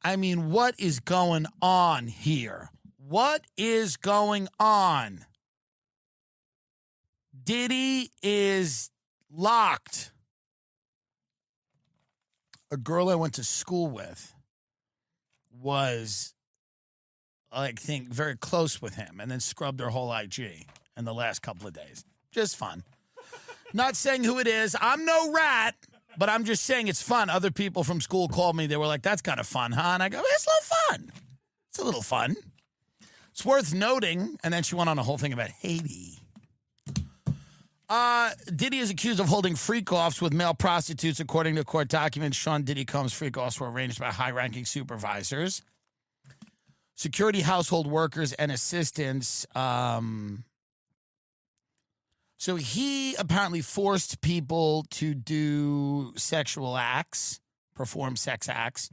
I mean, what is going on here? What is going on? Diddy is locked. A girl I went to school with was, I think, very close with him and then scrubbed her whole IG in the last couple of days. Just fun. Not saying who it is. I'm no rat, but I'm just saying it's fun. Other people from school called me. They were like, that's kind of fun, huh? And I go, it's a little fun. It's a little fun. It's worth noting. And then she went on a whole thing about Haiti. Diddy is accused of holding freak-offs with male prostitutes. According to court documents, Sean Diddy Combs' freak-offs were arranged by high-ranking supervisors, security, household workers, and assistants. So he apparently forced people to do sexual acts, perform sex acts.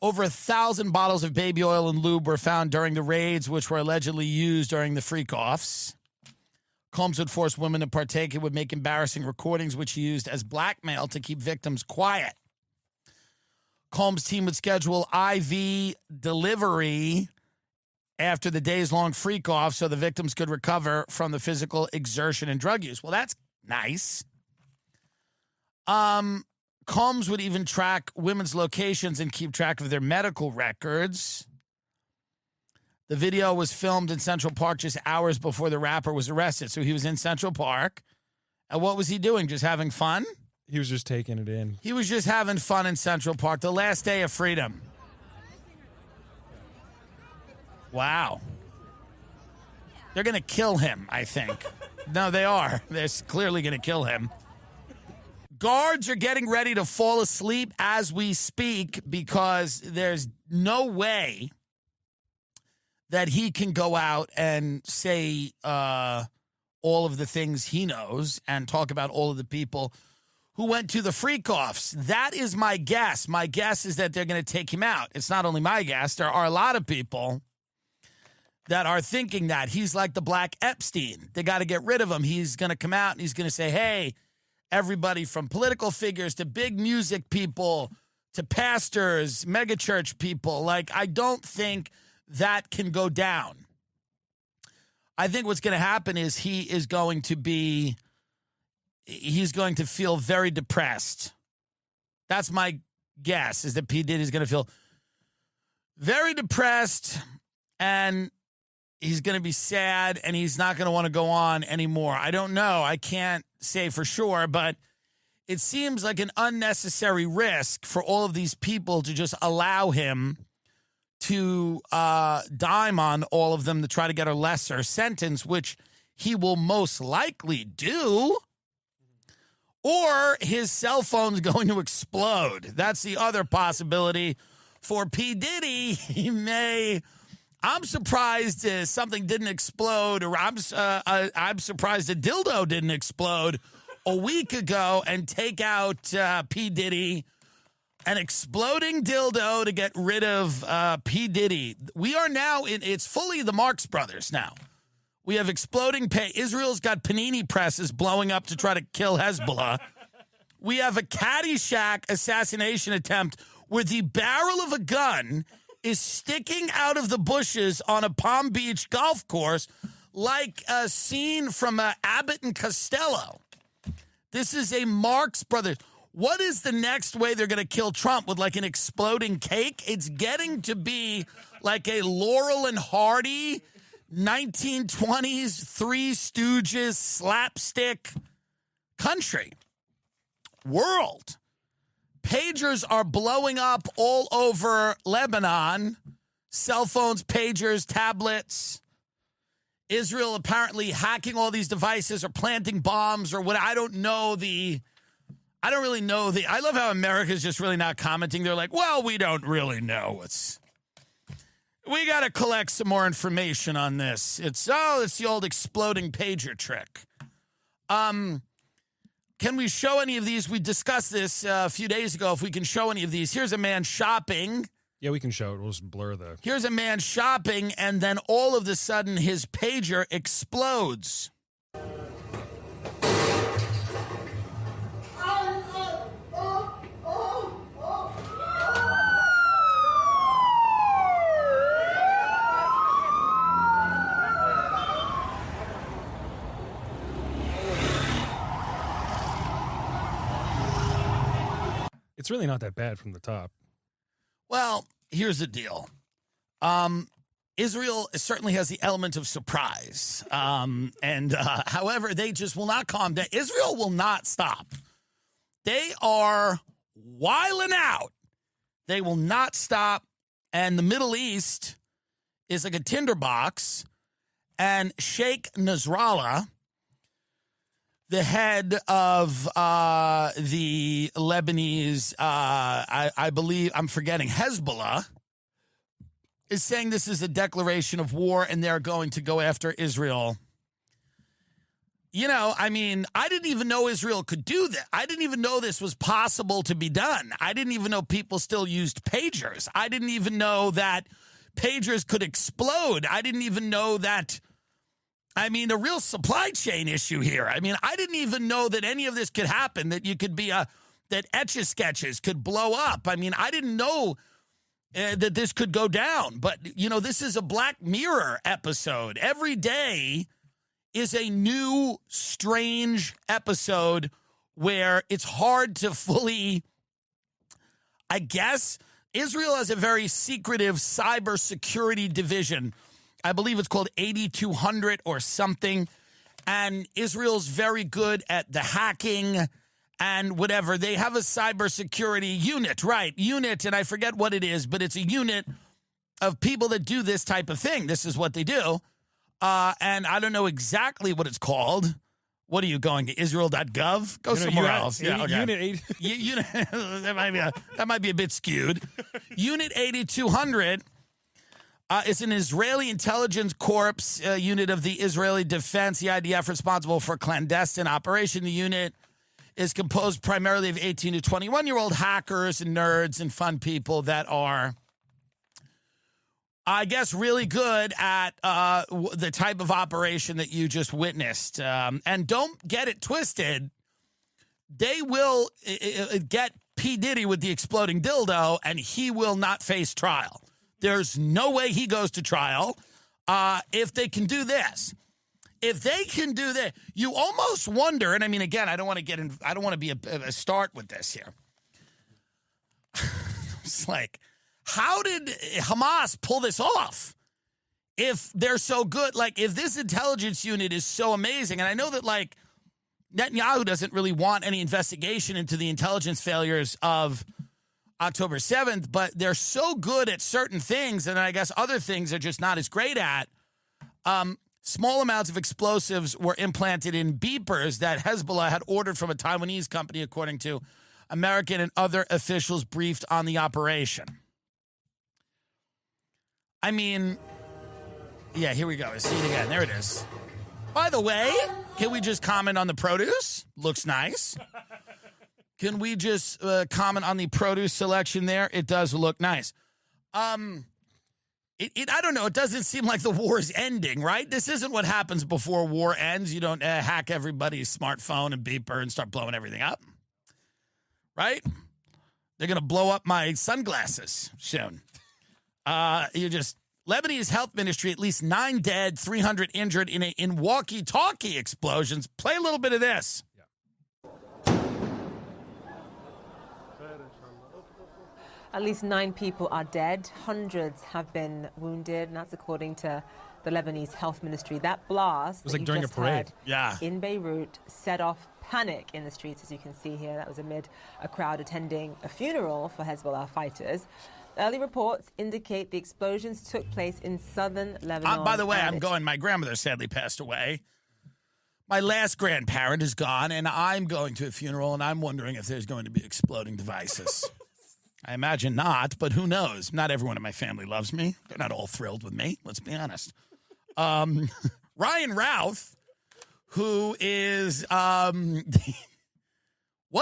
Over 1,000 bottles of baby oil and lube were found during the raids, which were allegedly used during the freak-offs. Combs would force women to partake and would make embarrassing recordings, which he used as blackmail to keep victims quiet. Combs' team would schedule IV delivery after the days-long freak-off so the victims could recover from the physical exertion and drug use. Well, that's nice. Combs would even track women's locations and keep track of their medical records. The video was filmed in Central Park just hours before the rapper was arrested. So he was in Central Park. And what was he doing? Just having fun? He was just taking it in. He was just having fun in Central Park. The last day of freedom. Wow. They're going to kill him, I think. No, they are. They're clearly going to kill him. Guards are getting ready to fall asleep as we speak because there's no way that he can go out and say all of the things he knows and talk about all of the people who went to the freak-offs. That is my guess. My guess is that they're going to take him out. It's not only my guess. There are a lot of people that are thinking that. He's like the Black Epstein. They got to get rid of him. He's going to come out and he's going to say, hey, everybody from political figures to big music people to pastors, megachurch people. Like, I don't think that can go down. I think what's going to happen is he's going to feel very depressed. That's my guess, is that P. Diddy is going to feel very depressed and he's going to be sad and he's not going to want to go on anymore. I don't know. I can't say for sure, but it seems like an unnecessary risk for all of these people to just allow him to dime on all of them to try to get a lesser sentence, which he will most likely do, or his cell phone's going to explode. That's the other possibility for P. Diddy. He may... I'm surprised something didn't explode, or I'm surprised a dildo didn't explode a week ago and take out P. Diddy. An exploding dildo to get rid of P. Diddy. We are now it's fully the Marx Brothers now. We have exploding Israel's got panini presses blowing up to try to kill Hezbollah. We have a Caddyshack assassination attempt where the barrel of a gun is sticking out of the bushes on a Palm Beach golf course like a scene from Abbott and Costello. This is a Marx Brothers. What is the next way they're going to kill Trump? With like an exploding cake? It's getting to be like a Laurel and Hardy 1920s Three Stooges slapstick country. World. Pagers are blowing up all over Lebanon. Cell phones, pagers, tablets. Israel apparently hacking all these devices or planting bombs or what. I don't really know I love how America's just really not commenting. They're like, well, we don't really know. We got to collect some more information on this. It's the old exploding pager trick. Can we show any of these? We discussed this a few days ago. If we can show any of these. Here's a man shopping. Yeah, we can show it. We'll just blur the... Here's a man shopping, and then all of a sudden his pager explodes. It's really not that bad from the top. Well, here's the deal. Israel certainly has the element of surprise. However, they just will not calm down. Israel will not stop. They are wiling out. They will not stop. And the Middle East is like a tinderbox. And Sheikh Nasrallah, the head of the Lebanese, I believe, I'm forgetting, Hezbollah, is saying this is a declaration of war and they're going to go after Israel. You know, I mean, I didn't even know Israel could do that. I didn't even know this was possible to be done. I didn't even know people still used pagers. I didn't even know that pagers could explode. I didn't even know that, I mean, a real supply chain issue here. I mean, I didn't even know that any of this could happen, that you could be that Etch-a-Sketches could blow up. I mean, I didn't know that this could go down. But, you know, this is a Black Mirror episode. Every day is a new, strange episode where it's hard to fully, I guess, Israel has a very secretive cybersecurity division. I believe it's called 8200 or something. And Israel's very good at the hacking and whatever. They have a cybersecurity unit, right? Unit, and I forget what it is, but it's a unit of people that do this type of thing. This is what they do. And I don't know exactly what it's called. What are you going to Israel.gov? Go somewhere else. Yeah, okay. Unit 8. Unit that might be a bit skewed. Unit 8200 is an Israeli intelligence corps unit of the Israeli Defense, the IDF, responsible for clandestine operation. The unit is composed primarily of 18 to 21-year-old hackers and nerds and fun people that are, I guess, really good at the type of operation that you just witnessed. And don't get it twisted. They will get P. Diddy with the exploding dildo, and he will not face trial. There's no way he goes to trial if they can do this. If they can do that, you almost wonder, and I mean, again, I don't want to be a start with this here. It's like, how did Hamas pull this off? If they're so good, like if this intelligence unit is so amazing, and I know that like Netanyahu doesn't really want any investigation into the intelligence failures of October 7th, but they're so good at certain things, and I guess other things are just not as great at. Small amounts of explosives were implanted in beepers that Hezbollah had ordered from a Taiwanese company, according to American and other officials briefed on the operation. I mean, yeah, here we go. I see it again. There it is. By the way, can we just comment on the produce? Looks nice. Can we just comment on the produce selection there? It does look nice. I don't know. It doesn't seem like the war is ending, right? This isn't what happens before war ends. You don't hack everybody's smartphone and beeper and start blowing everything up, right? They're going to blow up my sunglasses soon. Lebanese health ministry, at least 9 dead, 300 injured in walkie-talkie explosions. Play a little bit of this. At least 9 people are dead. Hundreds have been wounded, and that's according to the Lebanese health ministry. That blast it was like during a parade. In Beirut set off panic in the streets, as you can see here. That was amid a crowd attending a funeral for Hezbollah fighters. Early reports indicate the explosions took place in southern Lebanon. By the way, my grandmother sadly passed away. My last grandparent is gone, and I'm going to a funeral, and I'm wondering if there's going to be exploding devices. I imagine not, but who knows? Not everyone in my family loves me. They're not all thrilled with me, let's be honest. Ryan Routh, who is... what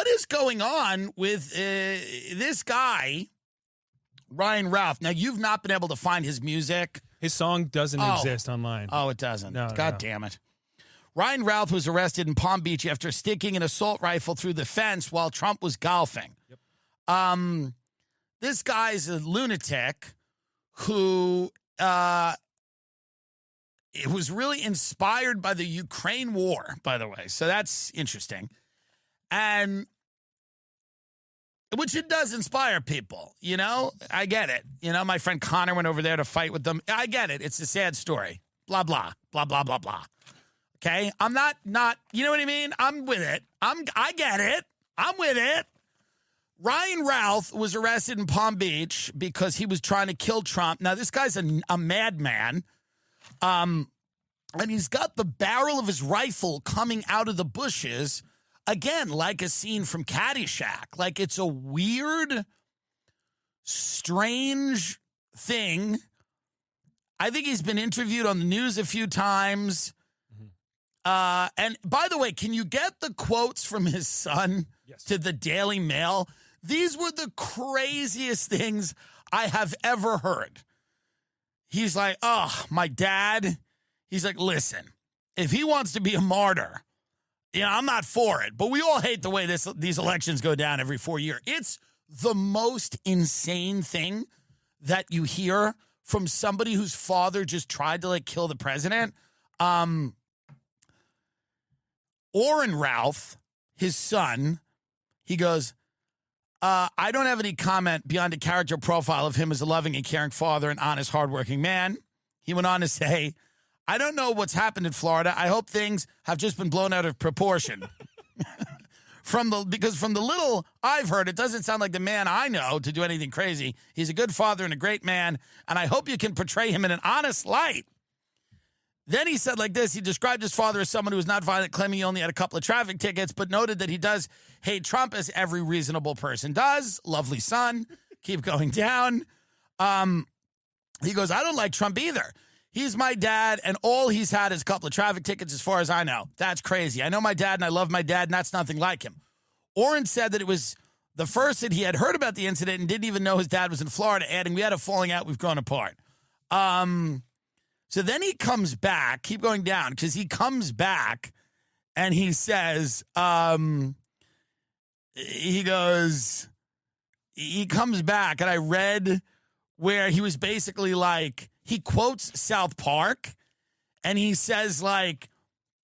is going on with this guy, Ryan Routh? Now, you've not been able to find his music. His song doesn't exist online. Oh, it doesn't. No, God damn it. Ryan Routh was arrested in Palm Beach after sticking an assault rifle through the fence while Trump was golfing. Yep. This guy's a lunatic who it was really inspired by the Ukraine war, by the way. So that's interesting. And which it does inspire people, you know? I get it. You know, my friend Connor went over there to fight with them. I get it. It's a sad story. Blah, blah, blah, blah, blah, blah. Okay? I'm not, you know what I mean? I'm with it. I get it. I'm with it. Ryan Routh was arrested in Palm Beach because he was trying to kill Trump. Now, this guy's a madman. And he's got the barrel of his rifle coming out of the bushes, again, like a scene from Caddyshack. Like, it's a weird, strange thing. I think he's been interviewed on the news a few times. And by the way, can you get the quotes from his son to the Daily Mail? These were the craziest things I have ever heard. He's like, oh, my dad. He's like, listen, if he wants to be a martyr, you know, I'm not for it. But we all hate the way these elections go down every 4 years. It's the most insane thing that you hear from somebody whose father just tried to, like, kill the president. Orrin Routh, his son, he goes, I don't have any comment beyond a character profile of him as a loving and caring father and honest, hardworking man. He went on to say, I don't know what's happened in Florida. I hope things have just been blown out of proportion. Because from the little I've heard, it doesn't sound like the man I know to do anything crazy. He's a good father and a great man, and I hope you can portray him in an honest light. Then he said like this, he described his father as someone who was not violent, claiming he only had a couple of traffic tickets, but noted that he does hate Trump as every reasonable person does. Lovely son. Keep going down. He goes, I don't like Trump either. He's my dad, and all he's had is a couple of traffic tickets as far as I know. That's crazy. I know my dad, and I love my dad, and that's nothing like him. Orrin said that it was the first that he had heard about the incident and didn't even know his dad was in Florida, adding, we had a falling out, we've grown apart. So then he comes back, keep going down, because he comes back, and he says, he comes back, and I read where he was basically like, he quotes South Park, and he says, like,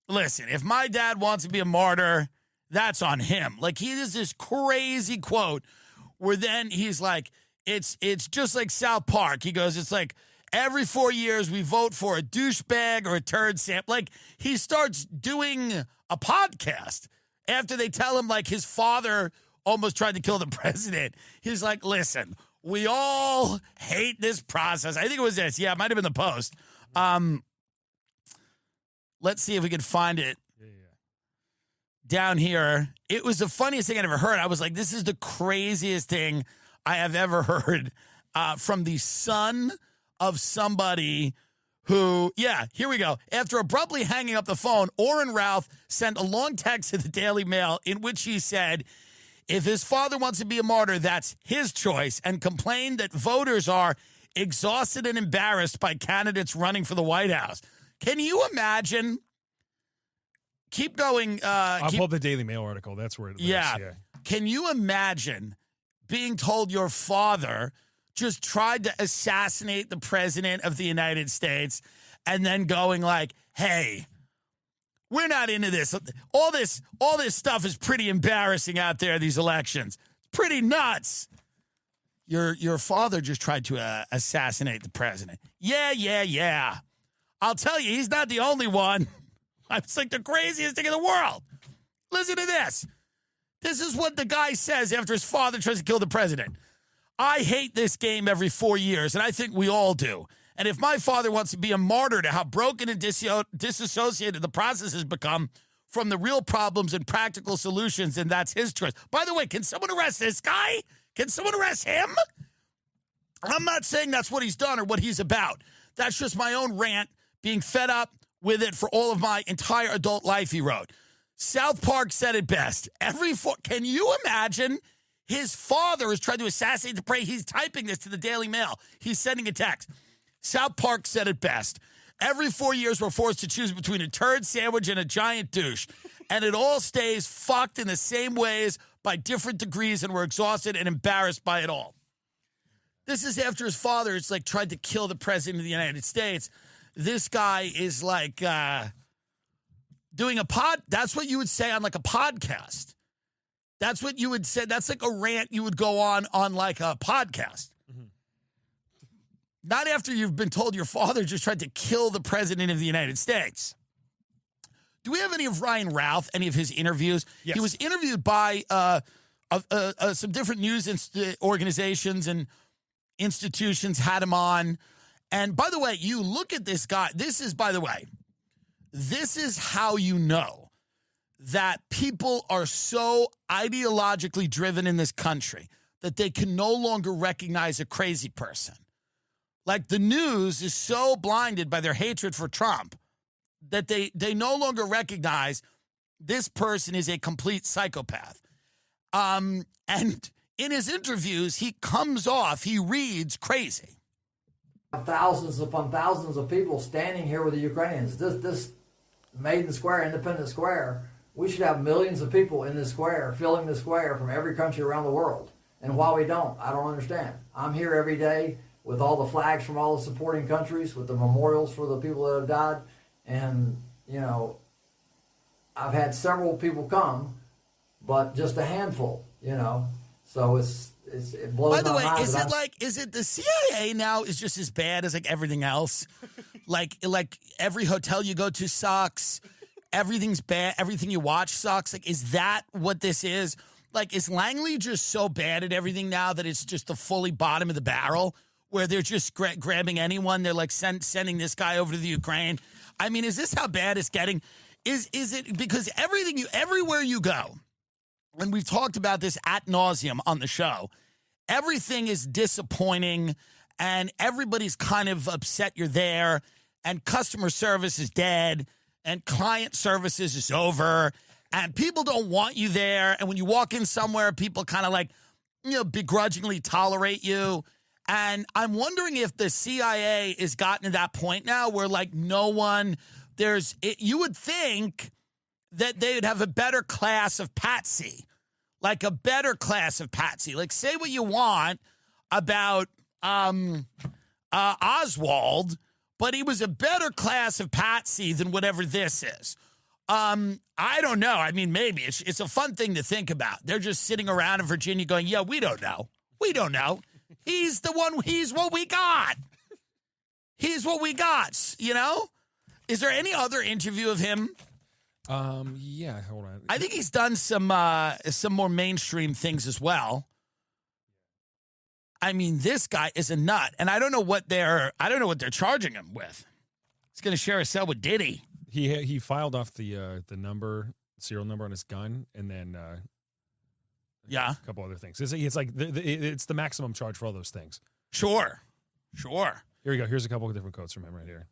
listen, if my dad wants to be a martyr, that's on him. Like, he does this crazy quote where then he's like, it's just like South Park. He goes, it's like, every 4 years we vote for a douchebag or a turd samp. Like, he starts doing a podcast after they tell him, like, his father almost tried to kill the president. He's like, listen, we all hate this process. I think it was this. Yeah, it might have been the Post. Let's see if we can find it down here. It was the funniest thing I'd ever heard. I was like, this is the craziest thing I have ever heard from the son of somebody who, here we go. After abruptly hanging up the phone, Orrin Routh sent a long text to the Daily Mail in which he said, if his father wants to be a martyr, that's his choice, and complained that voters are exhausted and embarrassed by candidates running for the White House. Can you imagine? Keep going. I'll pull the Daily Mail article. That's where it lives. Yeah. Can you imagine being told your father just tried to assassinate the president of the United States and then going like, hey, we're not into this. All this stuff is pretty embarrassing out there, these elections. It's pretty nuts. Your father just tried to assassinate the president. Yeah. I'll tell you, he's not the only one. It's like the craziest thing in the world. Listen to this. This is what the guy says after his father tries to kill the president. I hate this game every 4 years, and I think we all do. And if my father wants to be a martyr to how broken and disassociated the process has become from the real problems and practical solutions, then that's his choice. By the way, can someone arrest this guy? Can someone arrest him? I'm not saying that's what he's done or what he's about. That's just my own rant, being fed up with it for all of my entire adult life, he wrote. South Park said it best. Can you imagine? His father is trying to assassinate the president. He's typing this to the Daily Mail. He's sending a text. South Park said it best. Every 4 years, we're forced to choose between a turd sandwich and a giant douche. And it all stays fucked in the same ways by different degrees, and we're exhausted and embarrassed by it all. This is after his father has, like, tried to kill the president of the United States. This guy is, like, doing that's what you would say on, like, a podcast. That's what you would say. That's like a rant you would go on like a podcast. Mm-hmm. Not after you've been told your father just tried to kill the president of the United States. Do we have any of Ryan Routh, any of his interviews? Yes. He was interviewed by some different news organizations and institutions had him on. And by the way, you look at this guy. This is how you know that people are so ideologically driven in this country that they can no longer recognize a crazy person. Like the news is so blinded by their hatred for Trump that they no longer recognize this person is a complete psychopath. And in his interviews, he reads crazy. Thousands upon thousands of people standing here with the Ukrainians. This Maiden Square, Independence Square, we should have millions of people in this square, filling the square from every country around the world. And why we don't, I don't understand. I'm here every day with all the flags from all the supporting countries, with the memorials for the people that have died. And, you know, I've had several people come, but just a handful, you know. So it blows my mind. By the way, is it the CIA now is just as bad as like everything else? like every hotel you go to sucks. Everything's bad. Everything you watch sucks. Like, is that what this is? Like, is Langley just so bad at everything now that it's just the fully bottom of the barrel where they're just grabbing anyone? They're like sending this guy over to the Ukraine. I mean, is this how bad it's getting? Is it because everywhere you go, and we've talked about this ad nauseum on the show, everything is disappointing and everybody's kind of upset you're there and customer service is dead and client services is over and people don't want you there. And when you walk in somewhere, people kind of like, you know, begrudgingly tolerate you. And I'm wondering if the CIA has gotten to that point now where like no one you would think that they would have a better class of patsy, like a better class of patsy. Like say what you want about Oswald, but he was a better class of patsy than whatever this is. I don't know. I mean, maybe it's a fun thing to think about. They're just sitting around in Virginia going, yeah, we don't know. We don't know. He's the one. He's what we got. He's what we got. You know? Is there any other interview of him? Yeah, hold on. I think he's done some more mainstream things as well. I mean, this guy is a nut, and I don't know what they're charging him with. He's going to share a cell with Diddy. He filed off the serial number on his gun, and then a couple other things. It's like it's the maximum charge for all those things. Sure. Here we go. Here's a couple of different quotes from him right here.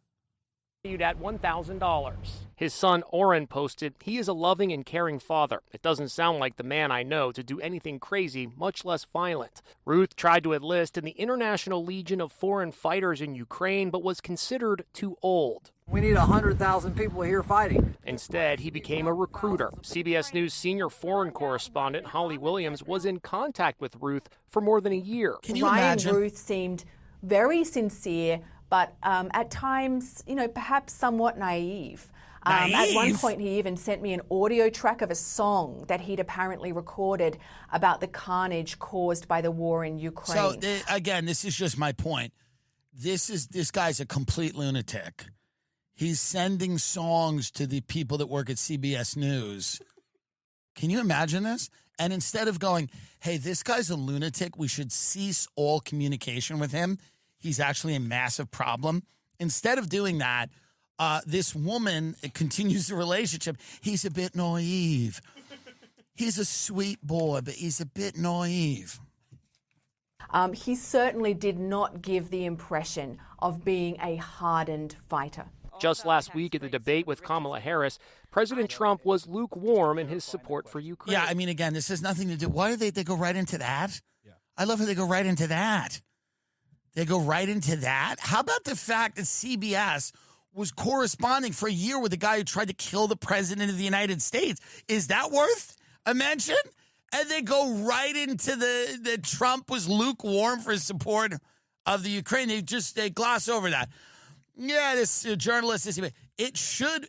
At $1,000. His son Oren posted, "He is a loving and caring father. It doesn't sound like the man I know to do anything crazy, much less violent." Ruth tried to enlist in the International Legion of Foreign Fighters in Ukraine, but was considered too old. We need 100,000 people here fighting. Instead, he became a recruiter. CBS News senior foreign correspondent Holly Williams was in contact with Ruth for more than a year. Can you imagine? Ruth seemed very sincere, but at times, you know, perhaps somewhat naive. At one point, he even sent me an audio track of a song that he'd apparently recorded about the carnage caused by the war in Ukraine. So, again, this is just my point. This guy's a complete lunatic. He's sending songs to the people that work at CBS News. Can you imagine this? And instead of going, hey, this guy's a lunatic, we should cease all communication with him. He's actually a massive problem. Instead of doing that, this woman continues the relationship. He's a bit naive. He's a sweet boy, but he's a bit naive. He certainly did not give the impression of being a hardened fighter. Just last week at the debate with Kamala Harris, President Trump was lukewarm in his support for Ukraine. Yeah, I mean, again, this has nothing to do. Why do they go right into that? Yeah. I love how they go right into that. They go right into that. How about the fact that CBS was corresponding for a year with the guy who tried to kill the president of the United States? Is that worth a mention? And they go right into the Trump was lukewarm for his support of the Ukraine. They gloss over that. Yeah, this journalist is. It should.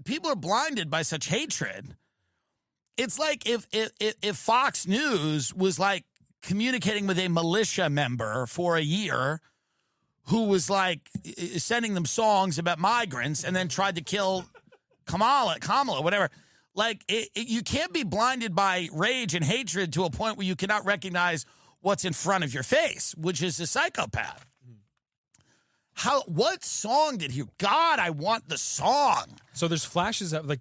People are blinded by such hatred. It's like if Fox News was like communicating with a militia member for a year who was like sending them songs about migrants and then tried to kill Kamala, whatever. Like, you can't be blinded by rage and hatred to a point where you cannot recognize what's in front of your face, which is a psychopath. What song did he? God, I want the song. So there's flashes of like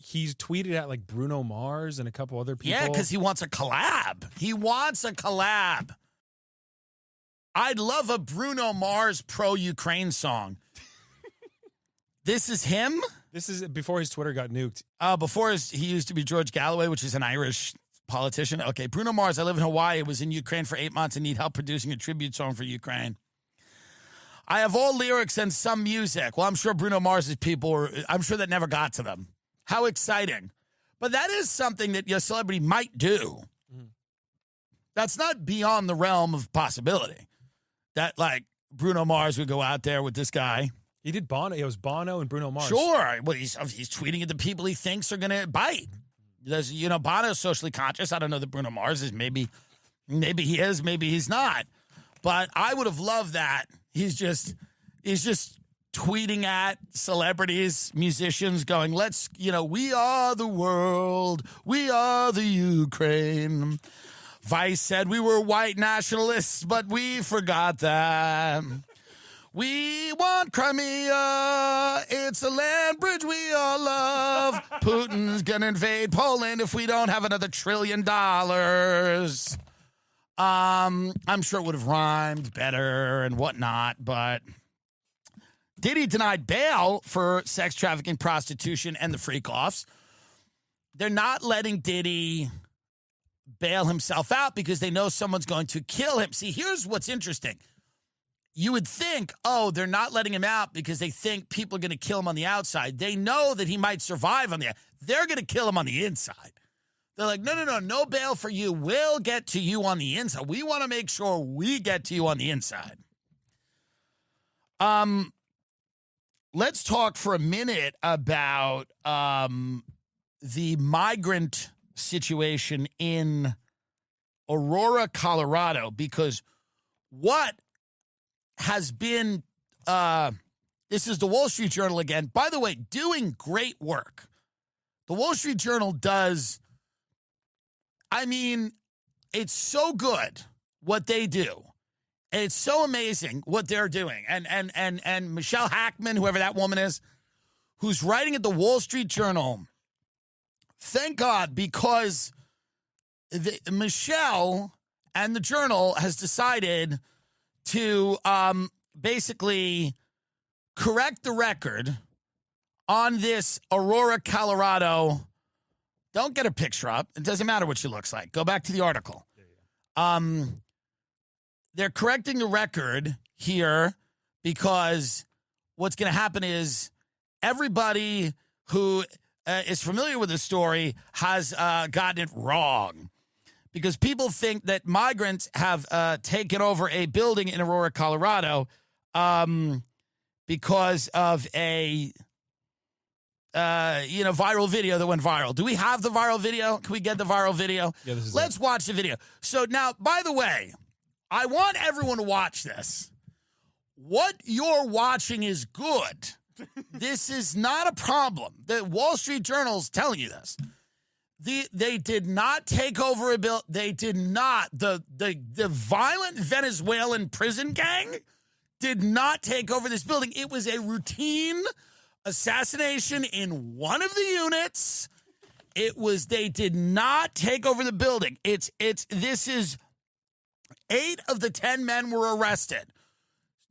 he's tweeted at like Bruno Mars and a couple other people. Yeah, because he wants a collab. I'd love a Bruno Mars pro-Ukraine song. This is him? This is before his Twitter got nuked. He used to be George Galloway, which is an Irish politician. Okay, Bruno Mars, I live in Hawaii, was in Ukraine for 8 months and need help producing a tribute song for Ukraine. I have all lyrics and some music. Well, I'm sure Bruno Mars's I'm sure that never got to them. How exciting. But that is something that your celebrity might do. That's not beyond the realm of possibility. That, like, Bruno Mars would go out there with this guy. He did Bono. It was Bono and Bruno Mars. Sure. Well, he's tweeting at the people he thinks are going to bite. There's, Bono's socially conscious. I don't know that Bruno Mars is. Maybe he is. Maybe he's not. But I would have loved that. He's just tweeting at celebrities, musicians, going, we are the world. We are the Ukraine. Vice said we were white nationalists, but we forgot that. We want Crimea. It's a land bridge we all love. Putin's going to invade Poland if we don't have another $1 trillion. I'm sure it would have rhymed better and whatnot, but Diddy denied bail for sex trafficking, prostitution, and the freak-offs. They're not letting Diddy bail himself out because they know someone's going to kill him. See, here's what's interesting. You would think, they're not letting him out because they think people are going to kill him on the outside. They know that he might survive on the outside. They're going to kill him on the inside. They're like, no bail for you. We'll get to you on the inside. We want to make sure we get to you on the inside. Let's talk for a minute about the migrant situation in Aurora, Colorado, because what has been, this is the Wall Street Journal again, by the way, doing great work. The Wall Street Journal does, it's so good what they do. And it's so amazing what they're doing. And Michelle Hackman, whoever that woman is, who's writing at the Wall Street Journal, thank God, because Michelle and the Journal has decided to basically correct the record on this Aurora, Colorado. Don't get a picture up. It doesn't matter what she looks like. Go back to the article. They're correcting the record here because what's going to happen is everybody who is familiar with the story has gotten it wrong. Because people think that migrants have taken over a building in Aurora, Colorado, because of a viral video that went viral. Do we have the viral video? Can we get the viral video? Yeah, this is Let's watch the video. So now, by the way, I want everyone to watch this. What you're watching is good. This is not a problem. The Wall Street Journal's telling you this. They did not take over a bill. They did not. The violent Venezuelan prison gang did not take over this building. It was a routine assassination in one of the units. They did not take over the building. This is 8 of the 10 men were arrested.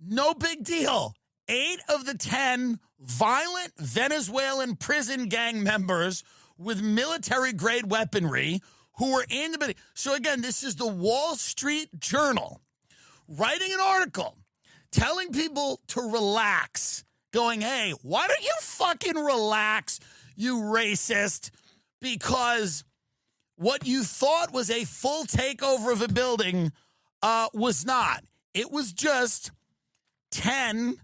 No big deal. 8 of the 10 violent Venezuelan prison gang members with military-grade weaponry who were in the building. So, again, this is the Wall Street Journal writing an article telling people to relax, going, hey, why don't you fucking relax, you racist? Because what you thought was a full takeover of a building was not. It was just 10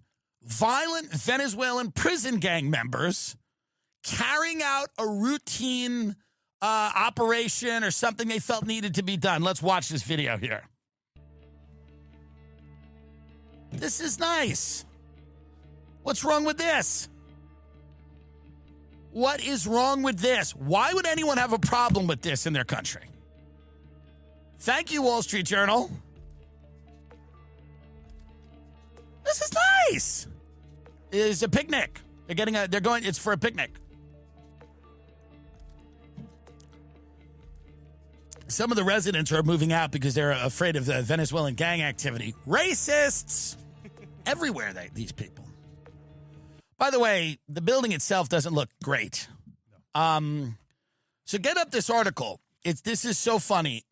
violent Venezuelan prison gang members carrying out a routine operation or something they felt needed to be done. Let's watch this video here. This is nice. What's wrong with this? What is wrong with this? Why would anyone have a problem with this in their country? Thank you, Wall Street Journal. This is nice. It's a picnic. It's for a picnic. Some of the residents are moving out because they're afraid of the Venezuelan gang activity. Racists! Everywhere, these people. By the way, the building itself doesn't look great. So get up this article. This is so funny.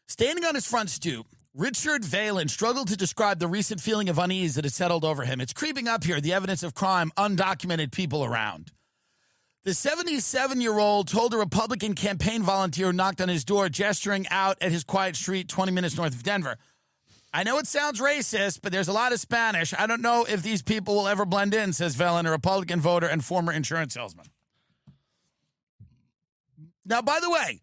Standing on his front stoop, Richard Valen struggled to describe the recent feeling of unease that had settled over him. It's creeping up here, the evidence of crime, undocumented people around. The 77-year-old told a Republican campaign volunteer who knocked on his door, gesturing out at his quiet street 20 minutes north of Denver. I know it sounds racist, but there's a lot of Spanish. I don't know if these people will ever blend in, says Velen, a Republican voter and former insurance salesman. Now, by the way,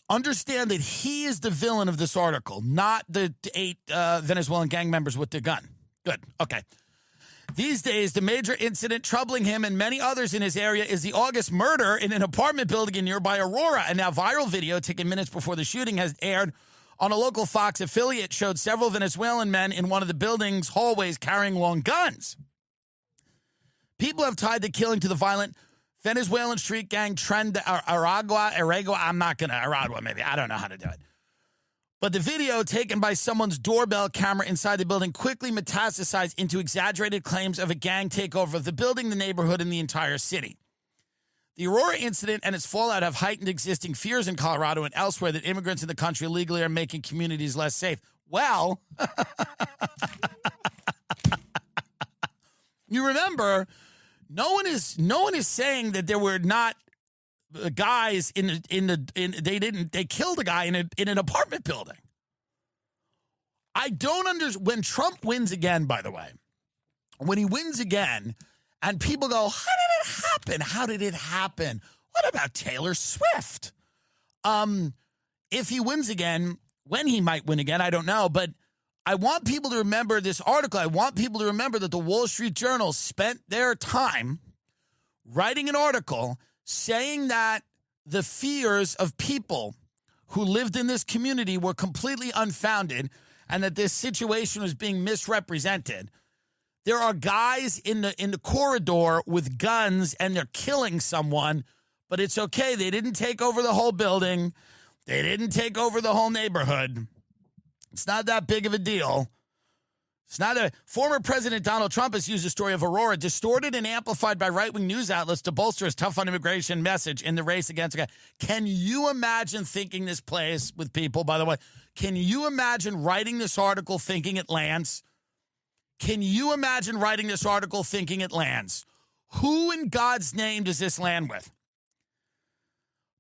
understand that he is the villain of this article, not the 8 Venezuelan gang members with the gun. Good. Okay. These days, the major incident troubling him and many others in his area is the August murder in an apartment building in nearby Aurora. A now viral video taken minutes before the shooting has aired on a local Fox affiliate, showed several Venezuelan men in one of the building's hallways carrying long guns. People have tied the killing to the violent Venezuelan street gang trend Aragua. Aragua, maybe. I don't know how to do it. But the video taken by someone's doorbell camera inside the building quickly metastasized into exaggerated claims of a gang takeover of the building, the neighborhood, and the entire city. The Aurora incident and its fallout have heightened existing fears in Colorado and elsewhere that immigrants in the country illegally are making communities less safe. Well, you remember, no one is saying that there were not guys they killed a guy in an apartment building. I don't understand when Trump wins again, by the way. When he wins again and people go, how did it happen? How did it happen? What about Taylor Swift? If he wins again, when he might win again, I don't know. But I want people to remember this article. I want people to remember that the Wall Street Journal spent their time writing an article saying that the fears of people who lived in this community were completely unfounded and that this situation was being misrepresented. There are guys in the corridor with guns and they're killing someone, but it's okay. They didn't take over the whole building. They didn't take over the whole neighborhood. It's not that big of a deal. Former President Donald Trump has used the story of Aurora, distorted and amplified by right-wing news outlets to bolster his tough on immigration message in the race against a guy. Can you imagine thinking this plays with people, by the way? Can you imagine writing this article thinking it lands? Can you imagine writing this article thinking it lands? Who in God's name does this land with?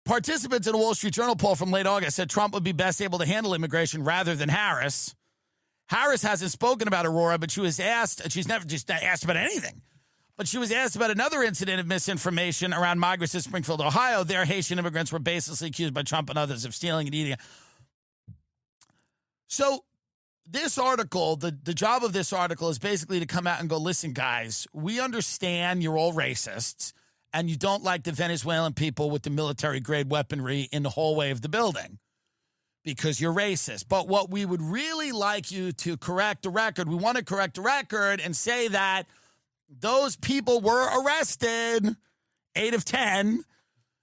Participants in a Wall Street Journal poll from late August said Trump would be best able to handle immigration rather than Harris. Harris hasn't spoken about Aurora, but she was asked, she's never just asked about anything, but she was asked about another incident of misinformation around migrants in Springfield, Ohio. There, Haitian immigrants were baselessly accused by Trump and others of stealing and eating. So this article, the job of this article is basically to come out and go, listen, guys, we understand you're all racists and you don't like the Venezuelan people with the military-grade weaponry in the hallway of the building because you're racist. But what we would really like you to correct the record, we want to correct the record and say that those people were arrested, 8 of 10,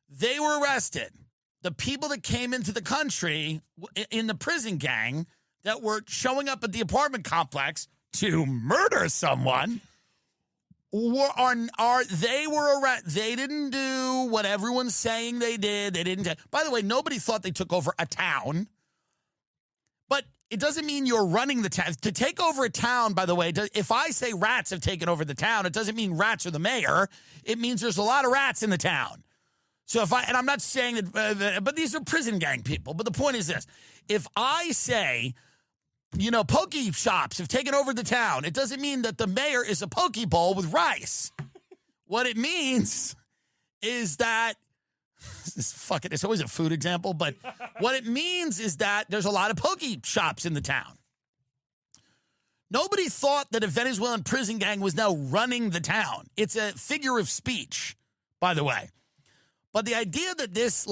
they were arrested. The people that came into the country in the prison gang that were showing up at the apartment complex to murder someone they were arrested. They didn't do what everyone's saying they did. They didn't. By the way, nobody thought they took over a town, but it doesn't mean you're running the town. To take over a town, by the way, if I say rats have taken over the town, it doesn't mean rats are the mayor. It means there's a lot of rats in the town. So and I'm not saying that, but these are prison gang people. But the point is this: if I say, poke shops have taken over the town, it doesn't mean that the mayor is a poke bowl with rice. What it means is that It's always a food example, but what it means is that there's a lot of poke shops in the town. Nobody thought that a Venezuelan prison gang was now running the town. It's a figure of speech, by the way. But the idea that this,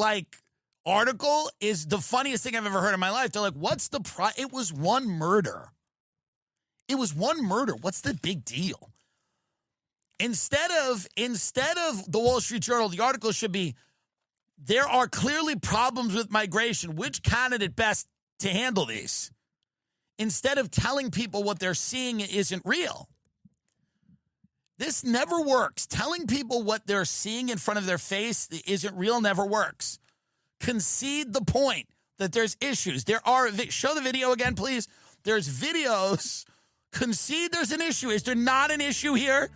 article is the funniest thing I've ever heard in my life. They're like, what's the It was one murder. It was one murder. What's the big deal? Instead of the Wall Street Journal, the article should be, there are clearly problems with migration. Which candidate best to handle these? Instead of telling people what they're seeing isn't real. This never works. Telling people what they're seeing in front of their face isn't real never works. Concede the point that there's issues. Show the video again, please. There's videos. Concede there's an issue. Is there not an issue here?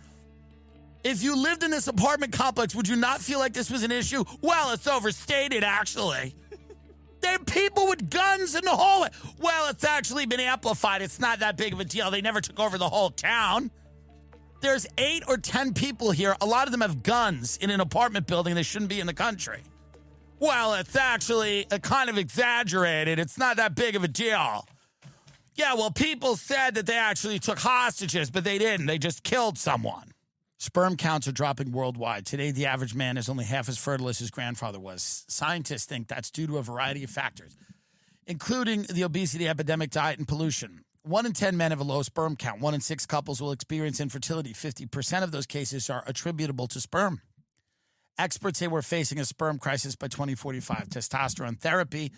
If you lived in this apartment complex, would you not feel like this was an issue? Well, it's overstated, actually. There are people with guns in the hallway. Well, it's actually been amplified. It's not that big of a deal. They never took over the whole town. There's 8 or 10 people here. A lot of them have guns in an apartment building. They shouldn't be in the country. Well, it's actually kind of exaggerated. It's not that big of a deal. Yeah, well, people said that they actually took hostages, but they didn't. They just killed someone. Sperm counts are dropping worldwide. Today, the average man is only half as fertile as his grandfather was. Scientists think that's due to a variety of factors, including the obesity epidemic, diet, and pollution. 1 in 10 men have a low sperm count. 1 in 6 couples will experience infertility. 50% of those cases are attributable to sperm. Experts say we're facing a sperm crisis by 2045. Testosterone therapy,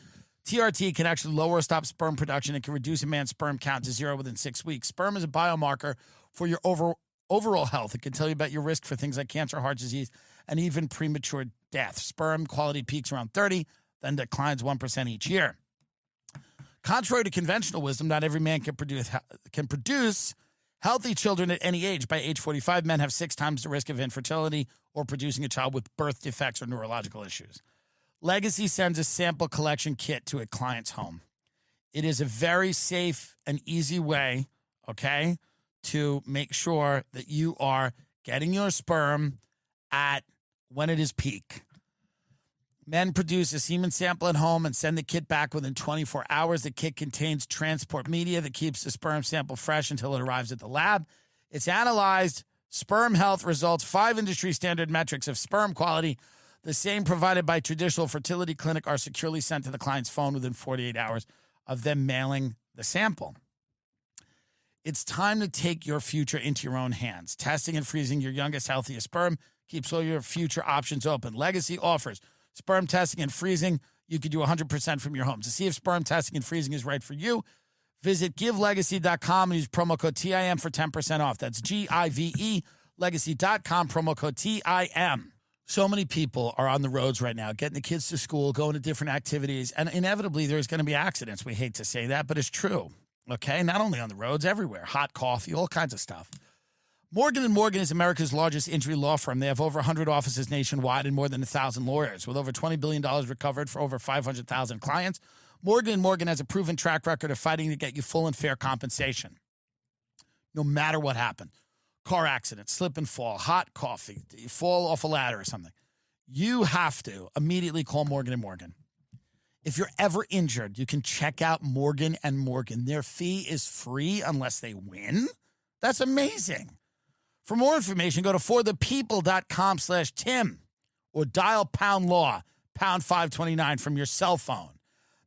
TRT, can actually lower or stop sperm production. It can reduce a man's sperm count to 0 within 6 weeks. Sperm is a biomarker for your overall health. It can tell you about your risk for things like cancer, heart disease, and even premature death. Sperm quality peaks around 30, then declines 1% each year. Contrary to conventional wisdom, not every man can produce healthy children at any age. By age 45, men have 6 times the risk of infertility or producing a child with birth defects or neurological issues. Legacy sends a sample collection kit to a client's home. It is a very safe and easy way, to make sure that you are getting your sperm at when it is peak. Men produce a semen sample at home and send the kit back within 24 hours. The kit contains transport media that keeps the sperm sample fresh until it arrives at the lab. It's analyzed. Sperm health results, 5 industry standard metrics of sperm quality, the same provided by traditional fertility clinic, are securely sent to the client's phone within 48 hours of them mailing the sample. It's time to take your future into your own hands. Testing and freezing your youngest, healthiest sperm keeps all your future options open. Legacy offers sperm testing and freezing. You can do 100% from your home. To see if sperm testing and freezing is right for you, visit givelegacy.com and use promo code TIM for 10% off. That's GIVE, legacy.com, promo code TIM. So many people are on the roads right now, getting the kids to school, going to different activities, and inevitably there's going to be accidents. We hate to say that, but it's true. Okay, not only on the roads, everywhere. Hot coffee, all kinds of stuff. Morgan & Morgan is America's largest injury law firm. They have over 100 offices nationwide and more than 1,000 lawyers. With over $20 billion recovered for over 500,000 clients, Morgan & Morgan has a proven track record of fighting to get you full and fair compensation, no matter what happened. Car accident, slip and fall, hot coffee, you fall off a ladder or something. You have to immediately call Morgan & Morgan. If you're ever injured, you can check out Morgan & Morgan. Their fee is free unless they win. That's amazing. For more information, go to forthepeople.com/Tim or dial #law, #529 from your cell phone.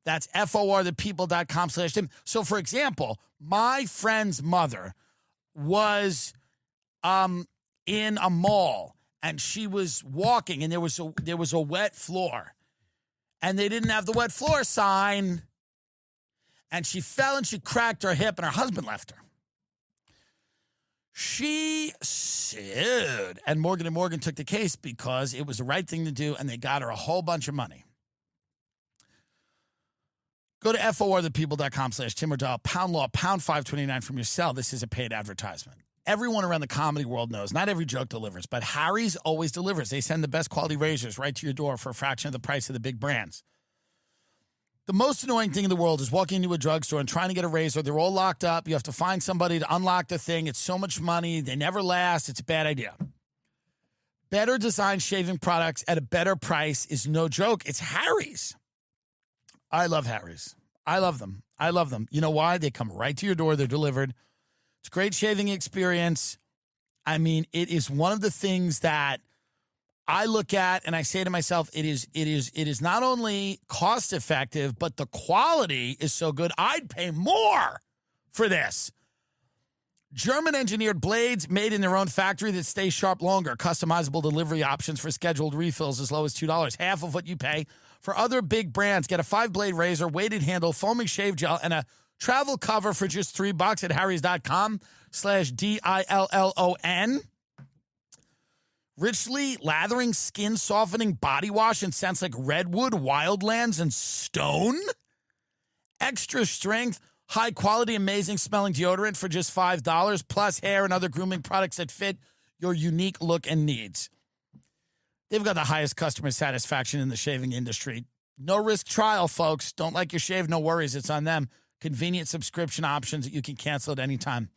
That's forthepeople.com/Tim. So, for example, my friend's mother was in a mall and she was walking and there was a wet floor. And they didn't have the wet floor sign. And she fell and she cracked her hip and her husband left her. She sued. And Morgan & Morgan took the case because it was the right thing to do and they got her a whole bunch of money. Go to forthepeople.com/Tim or dial #law, #529 from your cell. This is a paid advertisement. Everyone around the comedy world knows not every joke delivers, but Harry's always delivers. They send the best quality razors right to your door for a fraction of the price of the big brands. The most annoying thing in the world is walking into a drugstore and trying to get a razor. They're all locked up. You have to find somebody to unlock the thing. It's so much money. They never last. It's a bad idea. better design shaving products at a better price is no joke. It's Harry's. I love Harry's. I love them. I love them. You know why? They come right to your door. They're delivered. It's a great shaving experience. I mean, it is one of the things that I look at and I say to myself, it is not only cost effective, but the quality is so good. I'd pay more for this. German engineered blades made in their own factory that stay sharp longer. Customizable delivery options for scheduled refills as low as $2. Half of what you pay for other big brands. Get a 5-blade razor, weighted handle, foaming shave gel, and a travel cover for just $3 at harrys.com/DILLON. Richly lathering, skin softening body wash and scents like redwood, wildlands, and stone. Extra strength, high quality, amazing smelling deodorant for just $5, plus hair and other grooming products that fit your unique look and needs. They've got the highest customer satisfaction in the shaving industry. No risk trial, folks. Don't like your shave? No worries. It's on them. Convenient subscription options that you can cancel at any time.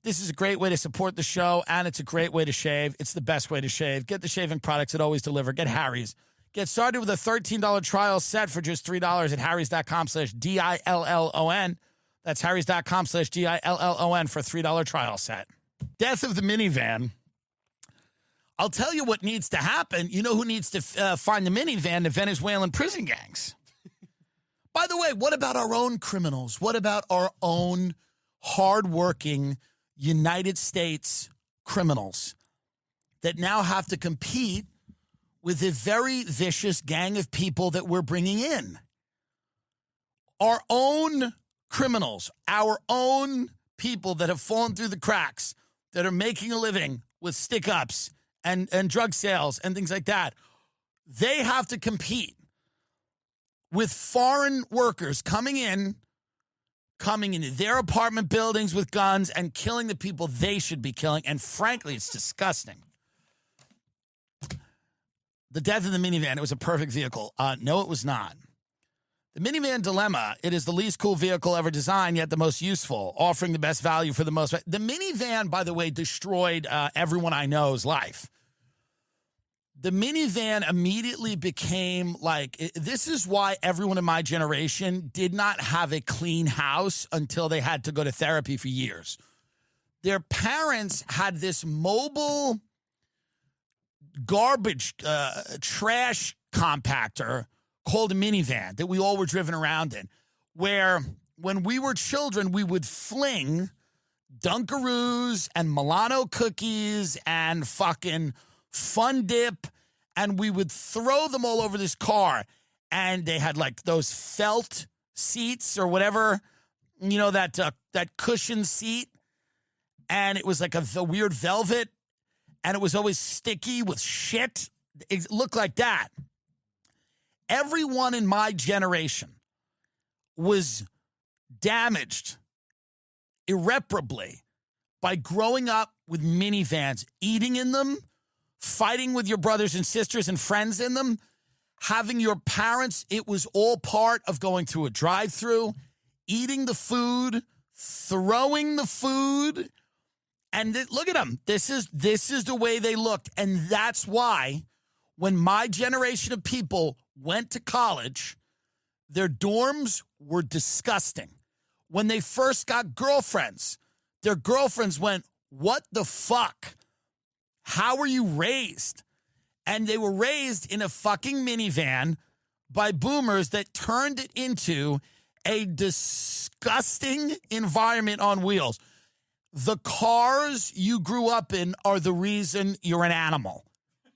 This is a great way to support the show, and it's a great way to shave. It's the best way to shave. Get the shaving products that always deliver. Get Harry's. Get started with a $13 trial set for just $3 at harrys.com/DILLON. That's harrys.com/DILLON for a $3 trial set. Death of the minivan. I'll tell you what needs to happen. You know who needs to find the minivan? The Venezuelan prison gangs. By the way, what about our own criminals? What about our own hardworking United States criminals that now have to compete with a very vicious gang of people that we're bringing in? Our own criminals, our own people that have fallen through the cracks, that are making a living with stick-ups and drug sales and things like that. They have to compete with foreign workers coming into their apartment buildings with guns and killing the people they should be killing. And frankly, it's disgusting. The death of the minivan, it was a perfect vehicle. No, it was not. The minivan dilemma, it is the least cool vehicle ever designed, yet the most useful, offering the best value for the most. The minivan, by the way, destroyed everyone I know's life. The minivan immediately became like, this is why everyone in my generation did not have a clean house until they had to go to therapy for years. Their parents had this mobile garbage trash compactor called a minivan that we all were driven around in, where when we were children, we would fling Dunkaroos and Milano cookies and fucking Fun Dip, and we would throw them all over this car. And they had like those felt seats or whatever, you know, that cushion seat. And it was like a weird velvet, and it was always sticky with shit. It looked like that. Everyone in my generation was damaged irreparably by growing up with minivans, eating in them, fighting with your brothers and sisters and friends in them, having your parents. It was all part of going through a drive-through, eating the food, throwing the food. And look at them. This is the way they looked. And that's why when my generation of people went to college, their dorms were disgusting. When they first got girlfriends, their girlfriends went, "What the fuck? How were you raised?" And they were raised in a fucking minivan by boomers that turned it into a disgusting environment on wheels. The cars you grew up in are the reason you're an animal.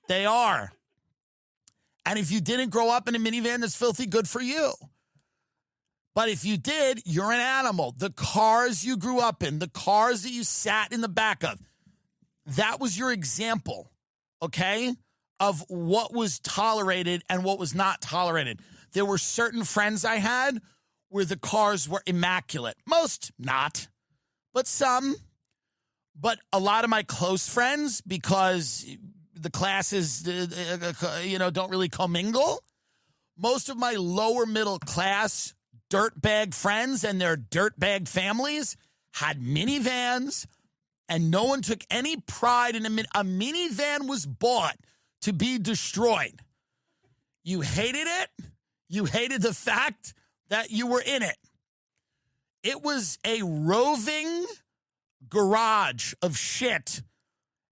They are. And if you didn't grow up in a minivan that's filthy, good for you. But if you did, you're an animal. The cars you grew up in, the cars that you sat in the back of, that was your example, okay, of what was tolerated and what was not tolerated. There were certain friends I had where the cars were immaculate. Most not, but some. But a lot of my close friends, because the classes, don't really commingle, most of my lower middle class dirtbag friends and their dirtbag families had minivans and no one took any pride in a minivan was bought to be destroyed. You hated it. You hated the fact that you were in it. It was a roving garage of shit.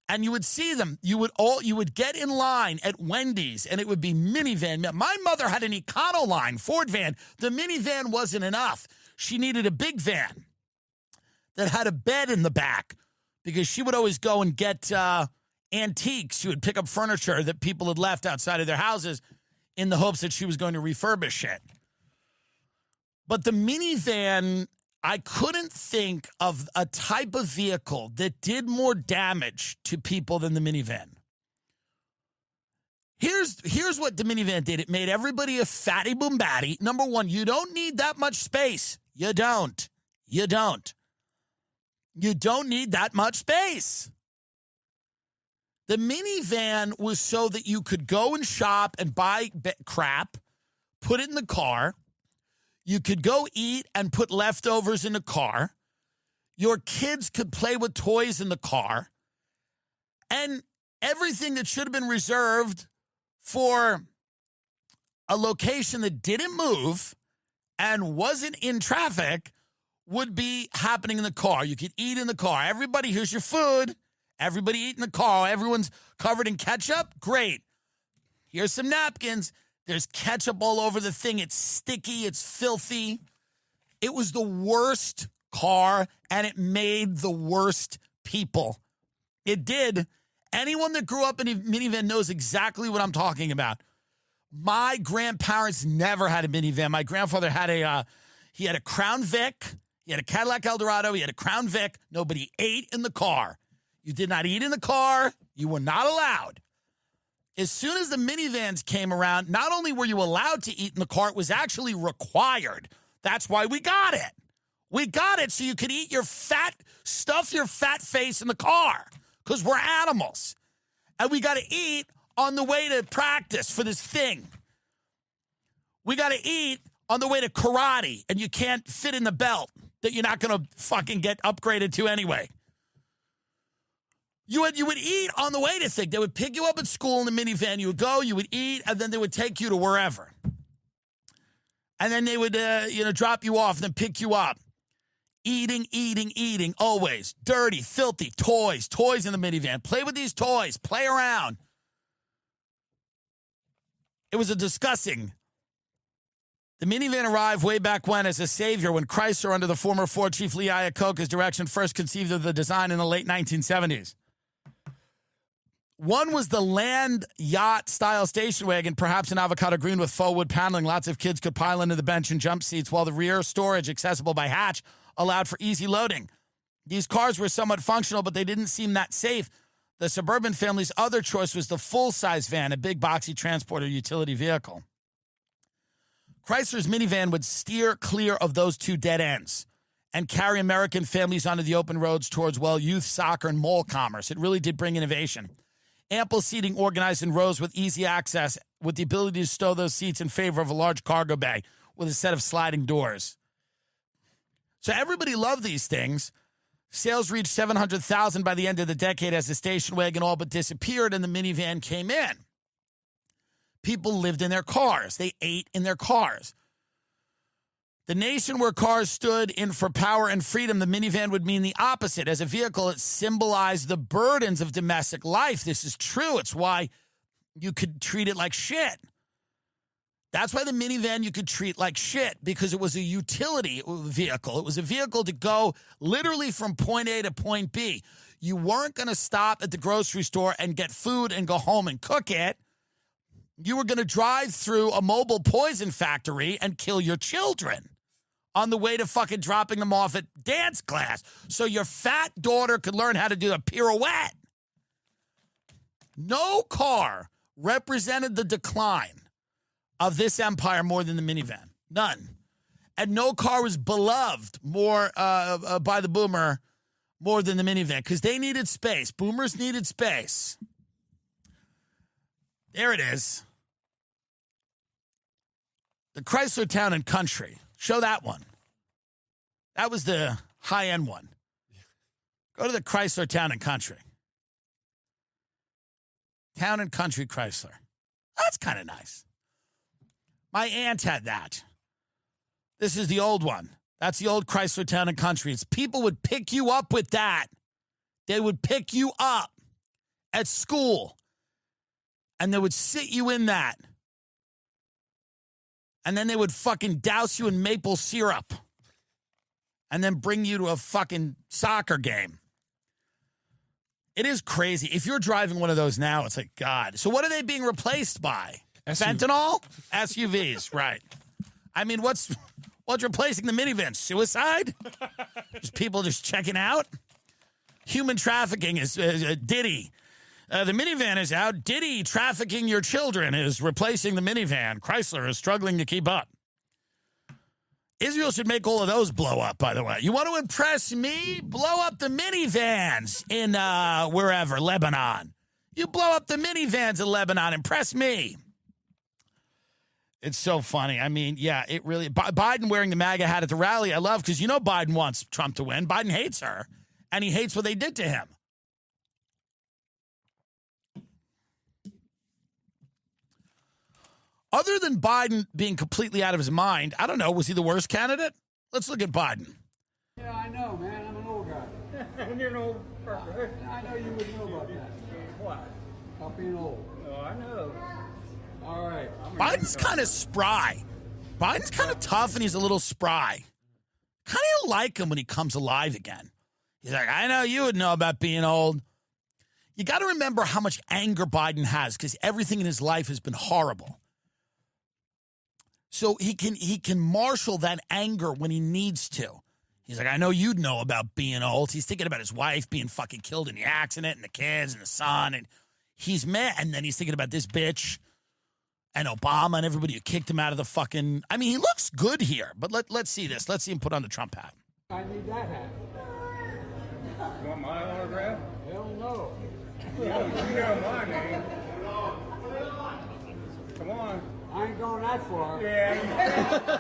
And you would see them. You would get in line at Wendy's, and it would be minivan. My mother had an Econoline Ford van. The minivan wasn't enough. She needed a big van that had a bed in the back because she would always go and get antiques. She would pick up furniture that people had left outside of their houses in the hopes that she was going to refurbish it. But the minivan, I couldn't think of a type of vehicle that did more damage to people than the minivan. Here's what the minivan did. It made everybody a fatty boom batty. Number one, you don't need that much space. You don't. You don't. You don't need that much space. The minivan was so that you could go and shop and buy crap, put it in the car. You could go eat and put leftovers in the car. Your kids could play with toys in the car. And everything that should have been reserved for a location that didn't move and wasn't in traffic would be happening in the car. You could eat in the car. Everybody, here's your food. Everybody eat in the car. Everyone's covered in ketchup. Great. Here's some napkins. There's ketchup all over the thing. It's sticky. It's filthy. It was the worst car, and it made the worst people. It did. Anyone that grew up in a minivan knows exactly what I'm talking about. My grandparents never had a minivan. My grandfather had a Crown Vic. He had a Cadillac Eldorado. He had a Crown Vic. Nobody ate in the car. You did not eat in the car. You were not allowed. As soon as the minivans came around, not only were you allowed to eat in the car, it was actually required. That's why we got it. We got it so you could eat stuff your fat face in the car because we're animals. And we got to eat on the way to practice for this thing. We got to eat on the way to karate, and you can't fit in the belt that you're not going to fucking get upgraded to anyway. You would eat on the way to thing. They would pick you up at school in the minivan. You would go, you would eat, and then they would take you to wherever. And then they would, drop you off and then pick you up. Eating, always. Dirty, filthy, toys in the minivan. Play with these toys. Play around. It was a disgusting. The minivan arrived way back when as a savior when Chrysler, under the former Ford chief Lee Iacocca's direction, first conceived of the design in the late 1970s. One was the land yacht style station wagon, perhaps an avocado green with faux wood paneling. Lots of kids could pile into the bench and jump seats, while the rear storage, accessible by hatch, allowed for easy loading. These cars were somewhat functional, but they didn't seem that safe. The suburban family's other choice was the full-size van, a big boxy transporter utility vehicle. Chrysler's minivan would steer clear of those two dead ends and carry American families onto the open roads towards, youth, soccer, and mall commerce. It really did bring innovation. Ample seating organized in rows with easy access, with the ability to stow those seats in favor of a large cargo bay with a set of sliding doors. So everybody loved these things. Sales reached 700,000 by the end of the decade as the station wagon all but disappeared and the minivan came in. People lived in their cars. They ate in their cars. The nation where cars stood in for power and freedom, the minivan would mean the opposite. As a vehicle, it symbolized the burdens of domestic life. This is true. It's why you could treat it like shit. That's why the minivan you could treat like shit, because it was a utility vehicle. It was a vehicle to go literally from point A to point B. You weren't going to stop at the grocery store and get food and go home and cook it. You were going to drive through a mobile poison factory and kill your children on the way to fucking dropping them off at dance class so your fat daughter could learn how to do a pirouette. No car represented the decline of this empire more than the minivan. None. And no car was beloved more by the boomer more than the minivan because they needed space. Boomers needed space. There it is. The Chrysler Town and Country. Show that one. That was the high-end one. Go to the Chrysler Town and Country. Town and Country Chrysler. That's kind of nice. My aunt had that. This is the old one. That's the old Chrysler Town and Country. It's people would pick you up with that. They would pick you up at school. And they would sit you in that. And then they would fucking douse you in maple syrup. And then bring you to a fucking soccer game. It is crazy. If you're driving one of those now, it's like, God. So what are they being replaced by? Fentanyl? SUVs, right. I mean, what's replacing the minivan? Suicide? Just people just checking out? Human trafficking is Diddy. The minivan is out. Diddy trafficking your children is replacing the minivan. Chrysler is struggling to keep up. Israel should make all of those blow up, by the way. You want to impress me? Blow up the minivans in wherever, Lebanon. You blow up the minivans in Lebanon. Impress me. It's so funny. I mean, yeah, it really... Biden wearing the MAGA hat at the rally, I love, because you know Biden wants Trump to win. Biden hates her, and he hates what they did to him. Other than Biden being completely out of his mind, I don't know, was he the worst candidate? Let's look at Biden. Yeah, I know, man. I'm an old guy. And you're an old person. I know you would know about that. What? About being old. Oh, I know. All right. Biden's kind of spry. Biden's kind of tough, and he's a little spry. Kind of like him when he comes alive again. He's like, I know you would know about being old. You got to remember how much anger Biden has, because everything in his life has been horrible. So he can marshal that anger when he needs to. He's like, I know you'd know about being old. He's thinking about his wife being fucking killed in the accident and the kids and the son. And he's mad. And then he's thinking about this bitch and Obama and everybody who kicked him out of the fucking... I mean, he looks good here. But let's see this. Let's see him put on the Trump hat. I need that hat. You want my autograph? Hell no. You know my name. Come on. I ain't going that far. Yeah.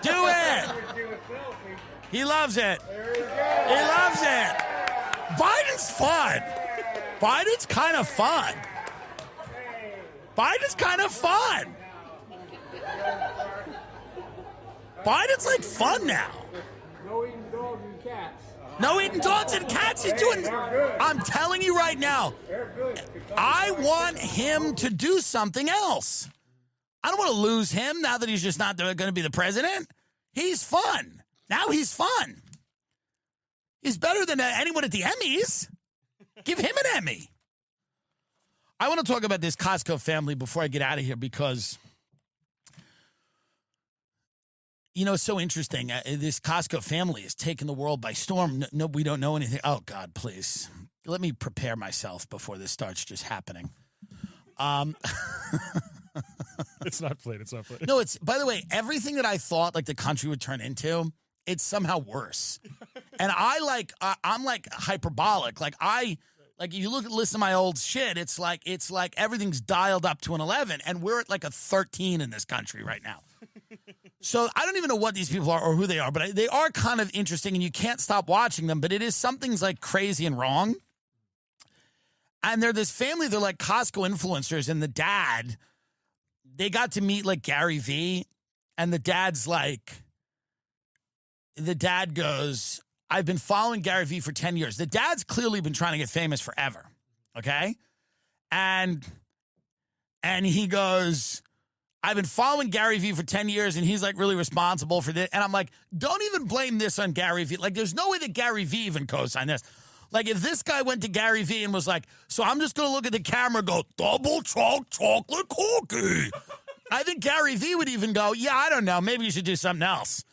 Do it! Do a selfie. He loves it. There you go. He loves it. Biden's fun. Biden's kind of fun. Biden's kind of fun. Biden's like fun now. No eating dogs and cats. No eating dogs and cats. He's doing... I'm telling you right now, I want him to do something else. I don't want to lose him now that he's just not going to be the president. He's fun. Now he's fun. He's better than anyone at the Emmys. Give him an Emmy. I want to talk about this Costco family before I get out of here because, you know, it's so interesting. This Costco family is taking the world by storm. No, we don't know anything. Oh, God, please. Let me prepare myself before this starts just happening. It's not played. It's not played. No, it's, by the way, everything that I thought like the country would turn into, it's somehow worse. And I'm like hyperbolic. Like you listen to my old shit, it's like everything's dialed up to an 11 and we're at like a 13 in this country right now. So I don't even know what these people are or who they are, but they are kind of interesting and you can't stop watching them, but it is something's like crazy and wrong. And they're this family, they're like Costco influencers, and the dad, they got to meet like Gary Vee, and the dad goes, I've been following Gary Vee for 10 years. The dad's clearly been trying to get famous forever, okay? And he goes, I've been following Gary Vee for 10 years, and he's like really responsible for this. And I'm like, don't even blame this on Gary Vee. Like, there's no way that Gary Vee even co-signed this. Like, if this guy went to Gary Vee and was like, so I'm just going to look at the camera and go, double chocolate cookie. I think Gary Vee would even go, yeah, I don't know. Maybe you should do something else.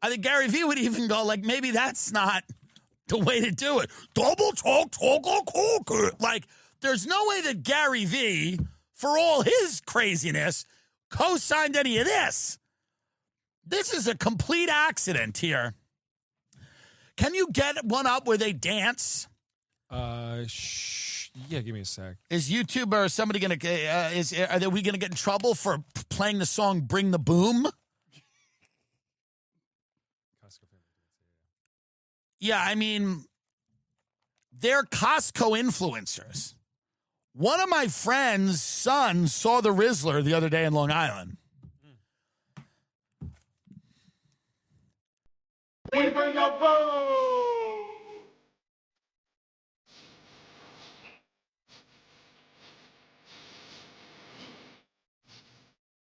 I think Gary Vee would even go, like, maybe that's not the way to do it. Double chocolate cookie. Like, there's no way that Gary Vee, for all his craziness, co-signed any of this. This is a complete accident here. Can you get one up where they dance? Yeah, give me a sec. Is YouTube or somebody going to, are we going to get in trouble for playing the song Bring the Boom? Yeah, I mean, they're Costco influencers. One of my friend's sons saw the Rizzler the other day in Long Island. We bring the boom!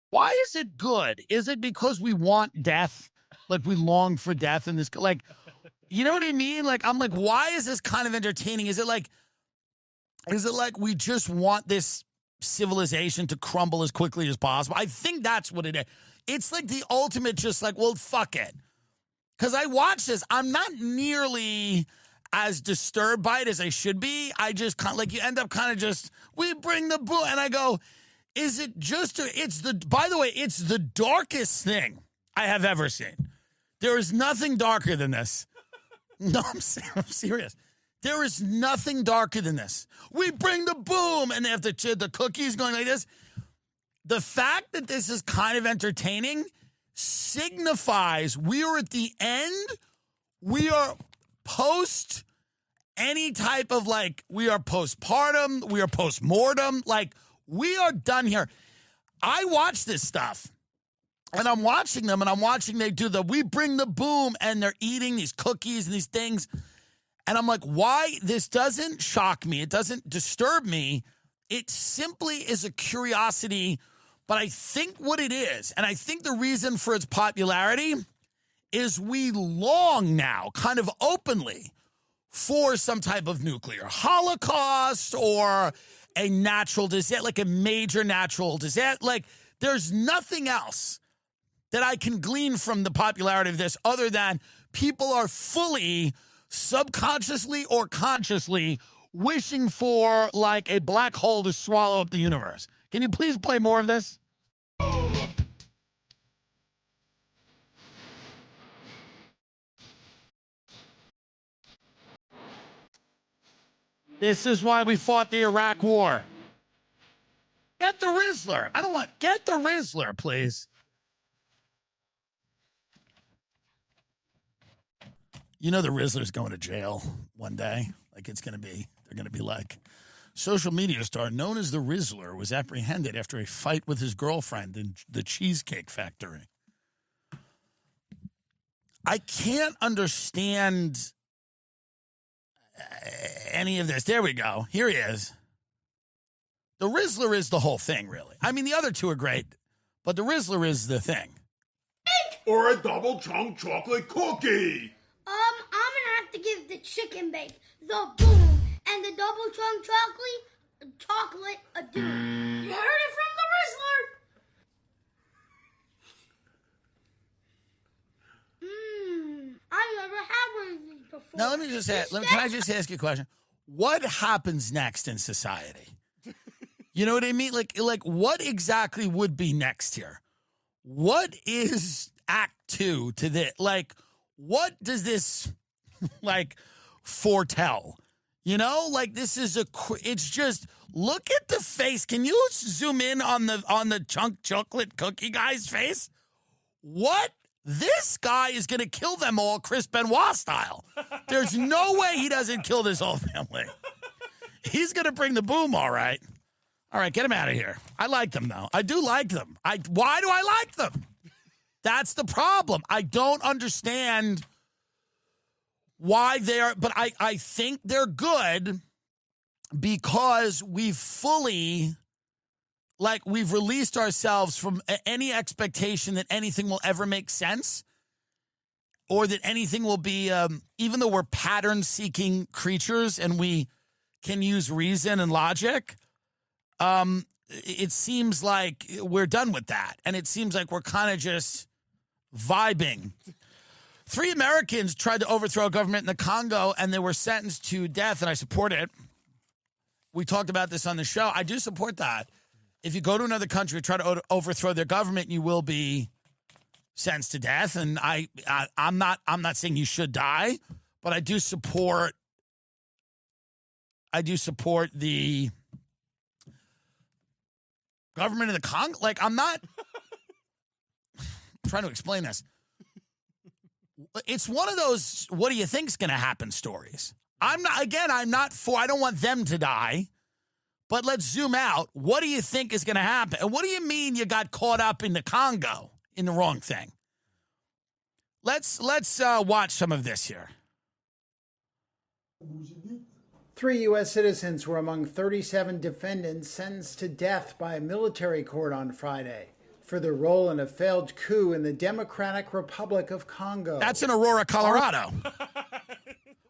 Why is it good? Is it because we want death? Like we long for death in this, like, you know what I mean? Like, I'm like, why is this kind of entertaining? Is it like we just want this civilization to crumble as quickly as possible? I think that's what it is. It's like the ultimate, just like, well, fuck it. Because I watch this, I'm not nearly as disturbed by it as I should be. I just kind of, like, you end up kind of just, we bring the boo, and I go, is it just, by the way, it's the darkest thing I have ever seen. There is nothing darker than this. No, I'm serious. There is nothing darker than this. We bring the boom, and they have the cookies going like this. The fact that this is kind of entertaining signifies we are at the end. We are post any type of, like, we are postpartum. We are postmortem. Like, we are done here. I watch this stuff. And I'm watching them, and I'm watching they do we bring the boom, and they're eating these cookies and these things. And I'm like, why? This doesn't shock me. It doesn't disturb me. It simply is a curiosity. But I think what it is, and I think the reason for its popularity is we long now, kind of openly, for some type of nuclear holocaust or a natural disaster, like a major natural disaster. Like, there's nothing else that I can glean from the popularity of this other than people are fully, subconsciously or consciously, wishing for, like, a black hole to swallow up the universe. Can you please play more of this? This is why we fought the Iraq War. Get the Rizzler. Get the Rizzler, please. You know the Rizzler's going to jail one day. Like, they're going to be like, social media star known as the Rizzler was apprehended after a fight with his girlfriend in the Cheesecake Factory. I can't understand any of this. There we go. Here he is. The Rizzler is the whole thing, really. I mean, the other two are great, but the Rizzler is the thing. Or a double chunk chocolate cookie. I'm gonna have to give the chicken bake, the boom, and the double chunk chocolate a do. You heard it from the Rizzler. I've never had one of these before. Now, can I just ask you a question? What happens next in society? You know what I mean? Like, what exactly would be next here? What is Act 2 to this? Like, what does this, like, foretell? You know, like, this is it's just, look at the face. Can you zoom in on the chunk chocolate cookie guy's face? What? This guy is going to kill them all Chris Benoit style. There's no way he doesn't kill this whole family. He's going to bring the boom, all right. All right, get him out of here. I like them, though. I do like them. Why do I like them? That's the problem. I don't understand why they're, but I think they're good because we've released ourselves from any expectation that anything will ever make sense or that anything will be, even though we're pattern-seeking creatures and we can use reason and logic, it seems like we're done with that. And it seems like we're kind of just vibing. 3 Americans tried to overthrow a government in the Congo, and they were sentenced to death, and I support it. We talked about this on the show. I do support that. If you go to another country and try to overthrow their government, you will be sentenced to death. And I'm not saying you should die, but I do support the government of the Congo. Like, I'm not trying to explain this. It's one of those, what do you think's going to happen stories. I'm not for, I don't want them to die. But let's zoom out. What do you think is going to happen? And what do you mean you got caught up in the Congo in the wrong thing? Let's watch some of this here. 3 U.S. citizens were among 37 defendants sentenced to death by a military court on Friday for their role in a failed coup in the Democratic Republic of Congo. That's in Aurora, Colorado.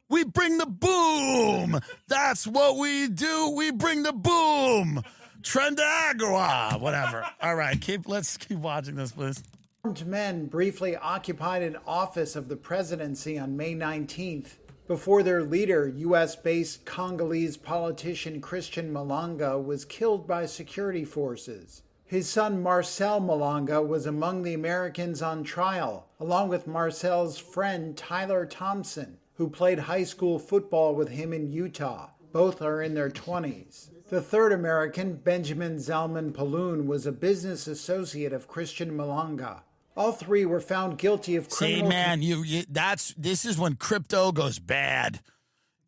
We bring the boom. That's what we do. We bring the boom. Trendagua, whatever. All right, let's keep watching this, please. Armed men briefly occupied an office of the presidency on May 19th before their leader, U.S.-based Congolese politician Christian Malanga, was killed by security forces. His son Marcel Malanga was among the Americans on trial, along with Marcel's friend Tyler Thompson, who played high school football with him in Utah. Both are in their 20s. The third American, Benjamin Zalman Paloon, was a business associate of Christian Malanga. All three were found guilty of criminal... See, man, this is when crypto goes bad.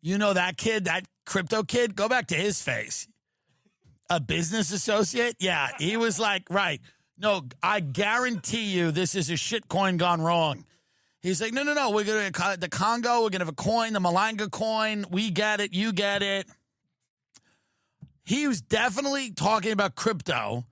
You know that kid, that crypto kid? Go back to his face. A business associate? Yeah, he was like, right. No, I guarantee you this is a shit coin gone wrong. He's like, no, we're going to the Congo, we're going to have a coin, the Malanga coin, we get it, you get it. He was definitely talking about crypto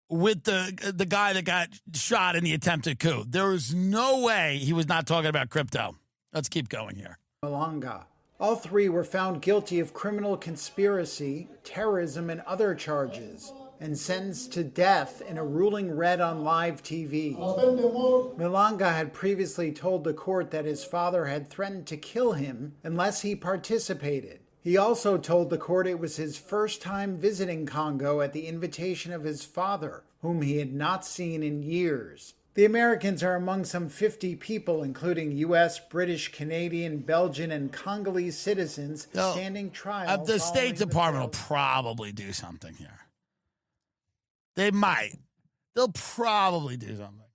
with the guy that got shot in the attempted coup. There is no way he was not talking about crypto. Let's keep going here. Malanga. All three were found guilty of criminal conspiracy, terrorism, and other charges, and sentenced to death in a ruling read on live TV. Malanga had previously told the court that his father had threatened to kill him unless he participated. He also told the court it was his first time visiting Congo at the invitation of his father, whom he had not seen in years. The Americans are among some 50 people, including U.S., British, Canadian, Belgian, and Congolese citizens standing trial. The State Department will probably do something here. They might. They'll probably do something.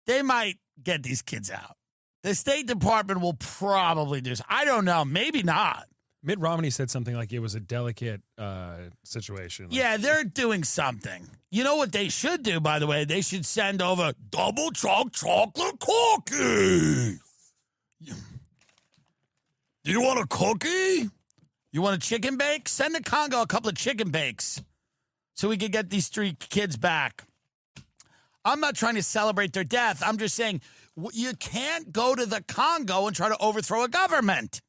They might get these kids out. The State Department will probably do something. I don't know. Maybe not. Mitt Romney said something like it was a delicate situation. Yeah, they're doing something. You know what they should do, by the way? They should send over double chocolate cookies. Do you want a cookie? You want a chicken bake? Send to Congo a couple of chicken bakes so we could get these 3 kids back. I'm not trying to celebrate their death. I'm just saying you can't go to the Congo and try to overthrow a government.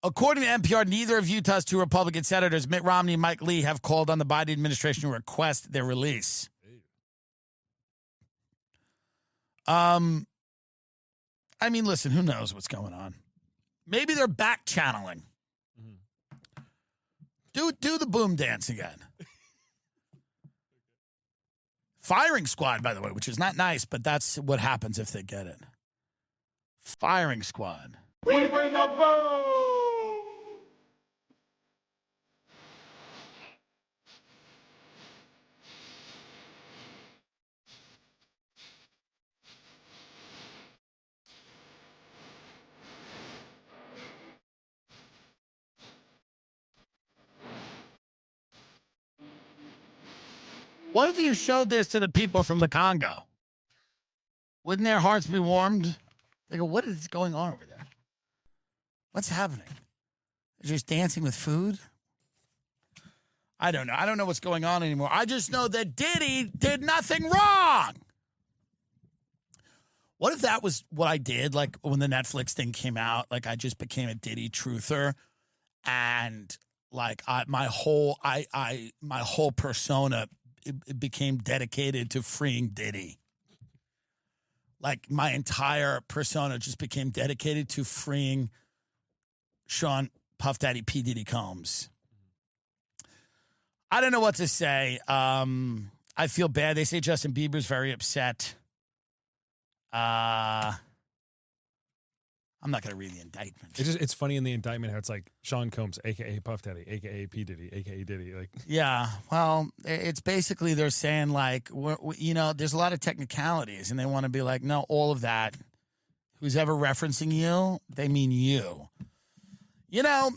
According to NPR, neither of Utah's 2 Republican senators, Mitt Romney and Mike Lee, have called on the Biden administration to request their release. I mean, listen, who knows what's going on? Maybe they're back channeling. Do the boom dance again. Firing squad, by the way, which is not nice, but that's what happens if they get it. Firing squad. We bring the boom! What if you showed this to the people from the Congo? Wouldn't their hearts be warmed? They go, what is going on over there? What's happening? They're just dancing with food? I don't know. I don't know what's going on anymore. I just know that Diddy did nothing wrong. What if that was what I did? Like when the Netflix thing came out, like I just became a Diddy truther, and like my whole persona it became dedicated to freeing Diddy. Like my entire persona just became dedicated to freeing Sean Puff Daddy P. Diddy Combs. I don't know what to say. I feel bad. They say Justin Bieber's very upset. I'm not going to read the indictment. It's funny in the indictment how it's like Sean Combs, a.k.a. Puff Daddy, a.k.a. P. Diddy, a.k.a. Diddy. Like, yeah, well, it's basically they're saying like, there's a lot of technicalities, and they want to be like, no, all of that who's ever referencing you, they mean you. You know,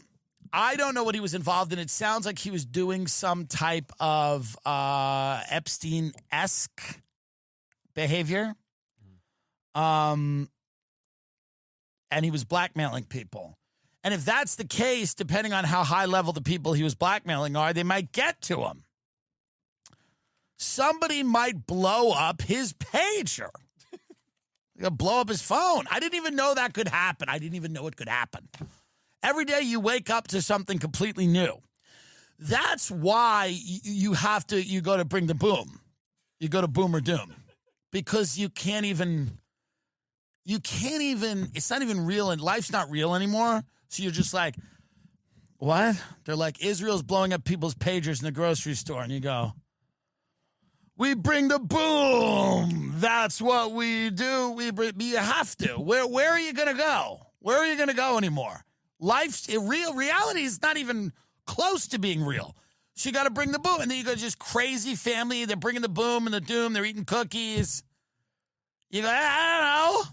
I don't know what he was involved in. It sounds like he was doing some type of Epstein-esque behavior. And he was blackmailing people. And if that's the case, depending on how high level the people he was blackmailing are, they might get to him. Somebody might blow up his pager. Blow up his phone. I didn't even know that could happen. I didn't even know it could happen. Every day you wake up to something completely new. That's why you go to bring the boom. You go to boom or doom. Because you can't even, it's not even real, and life's not real anymore. So you're just like, what? They're like, Israel's blowing up people's pagers in the grocery store. And you go, we bring the boom. That's what we do. You have to. Where are you going to go? Where are you going to go anymore? Reality is not even close to being real. So you got to bring the boom. And then you go just crazy family. They're bringing the boom and the doom. They're eating cookies. You go, I don't know.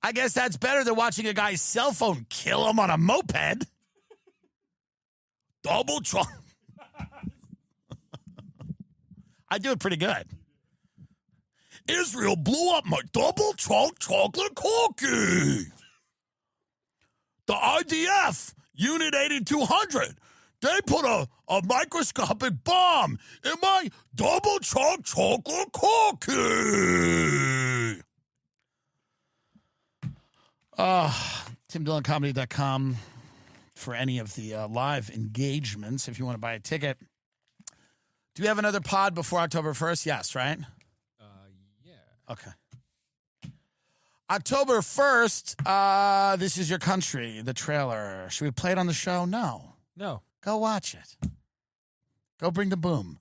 I guess that's better than watching a guy's cell phone kill him on a moped. Double trunk. I do it pretty good. Israel blew up my double trunk chocolate cookie. The IDF, Unit 8200, they put a microscopic bomb in my double trunk chocolate cookie. timdilloncomedy.com for any of the live engagements if you want to buy a ticket. Do we have another pod before October 1st? Yes, right? Yeah. Okay. October 1st, This Is Your Country, the trailer. Should we play it on the show? No. No. Go watch it. Go bring the boom.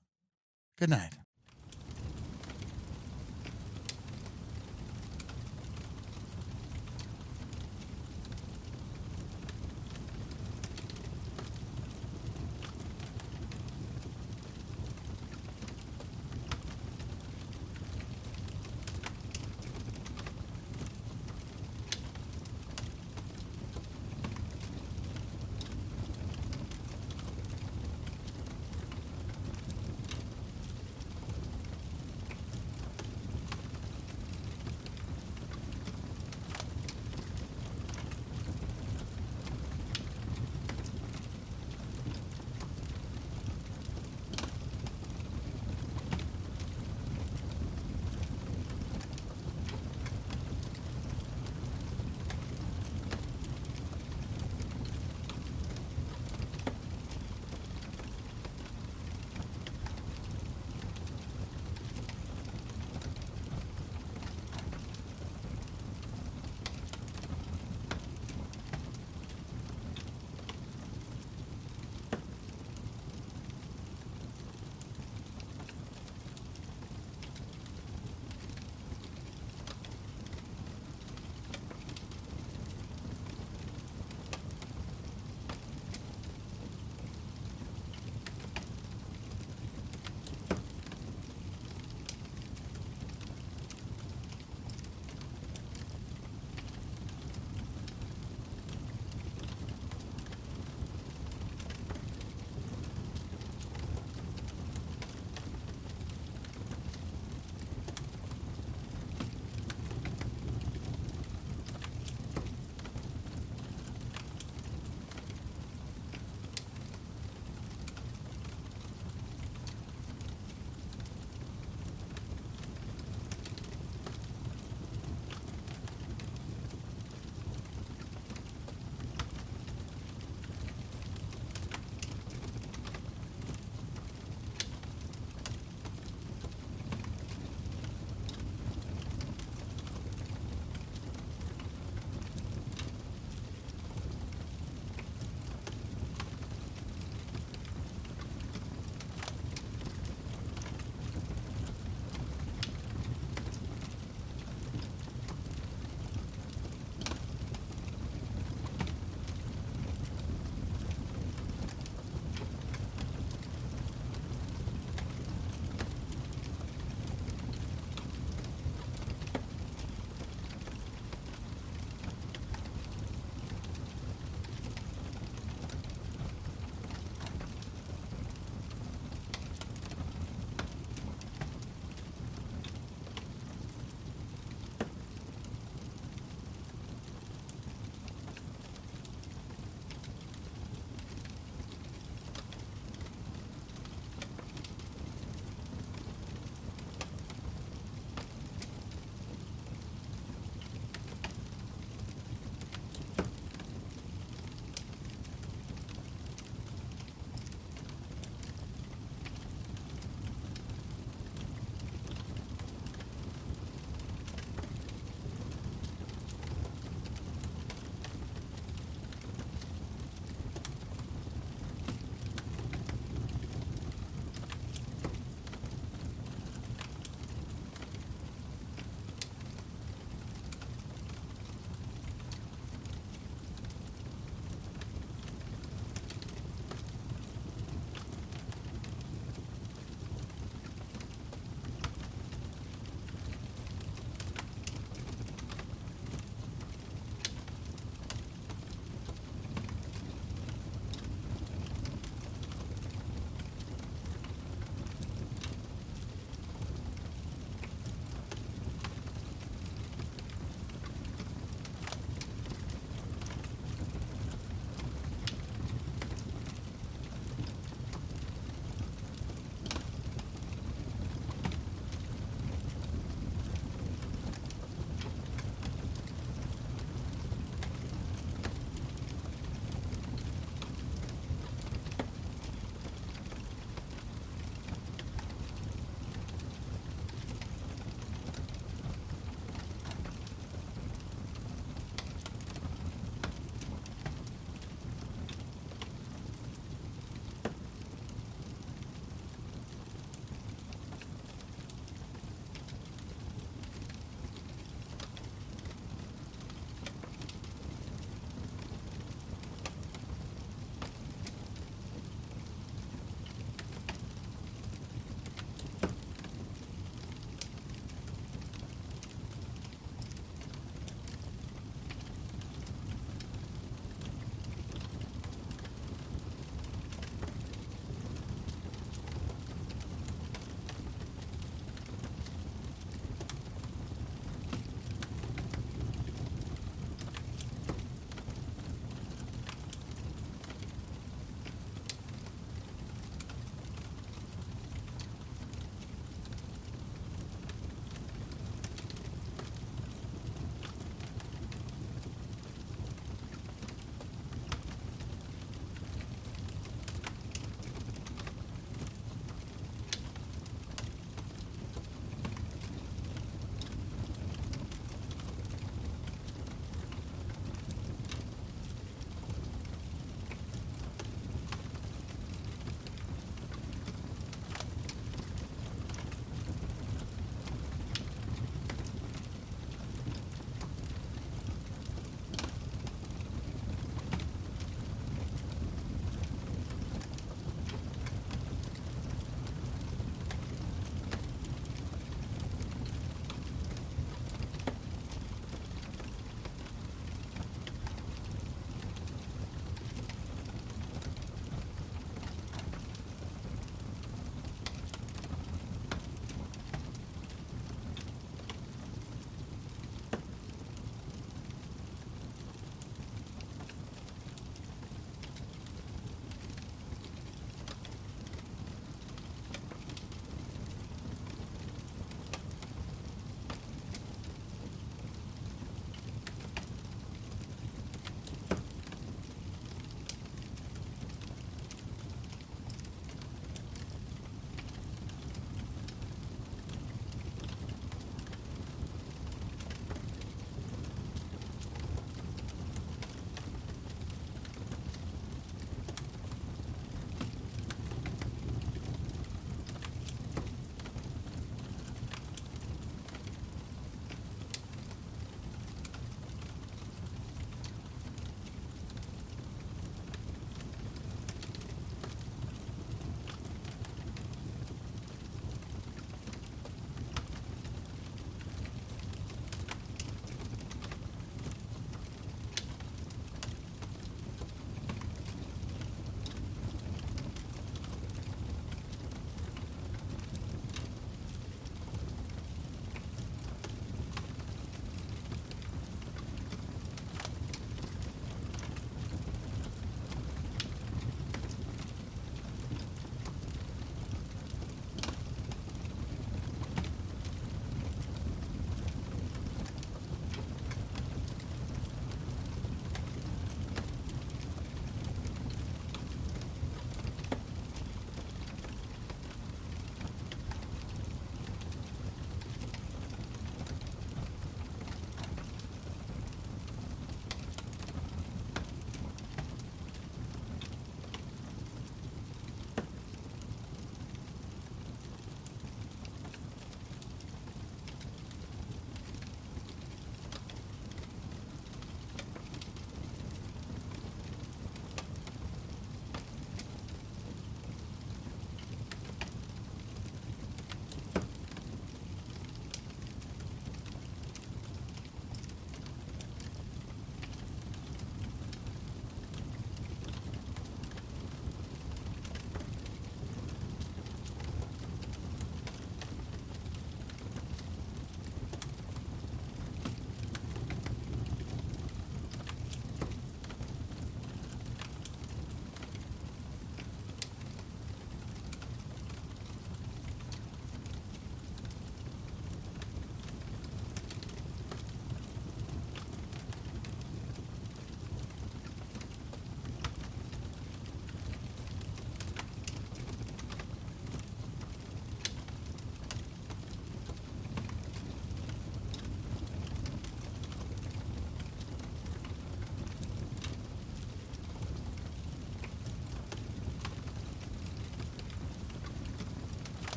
Good night.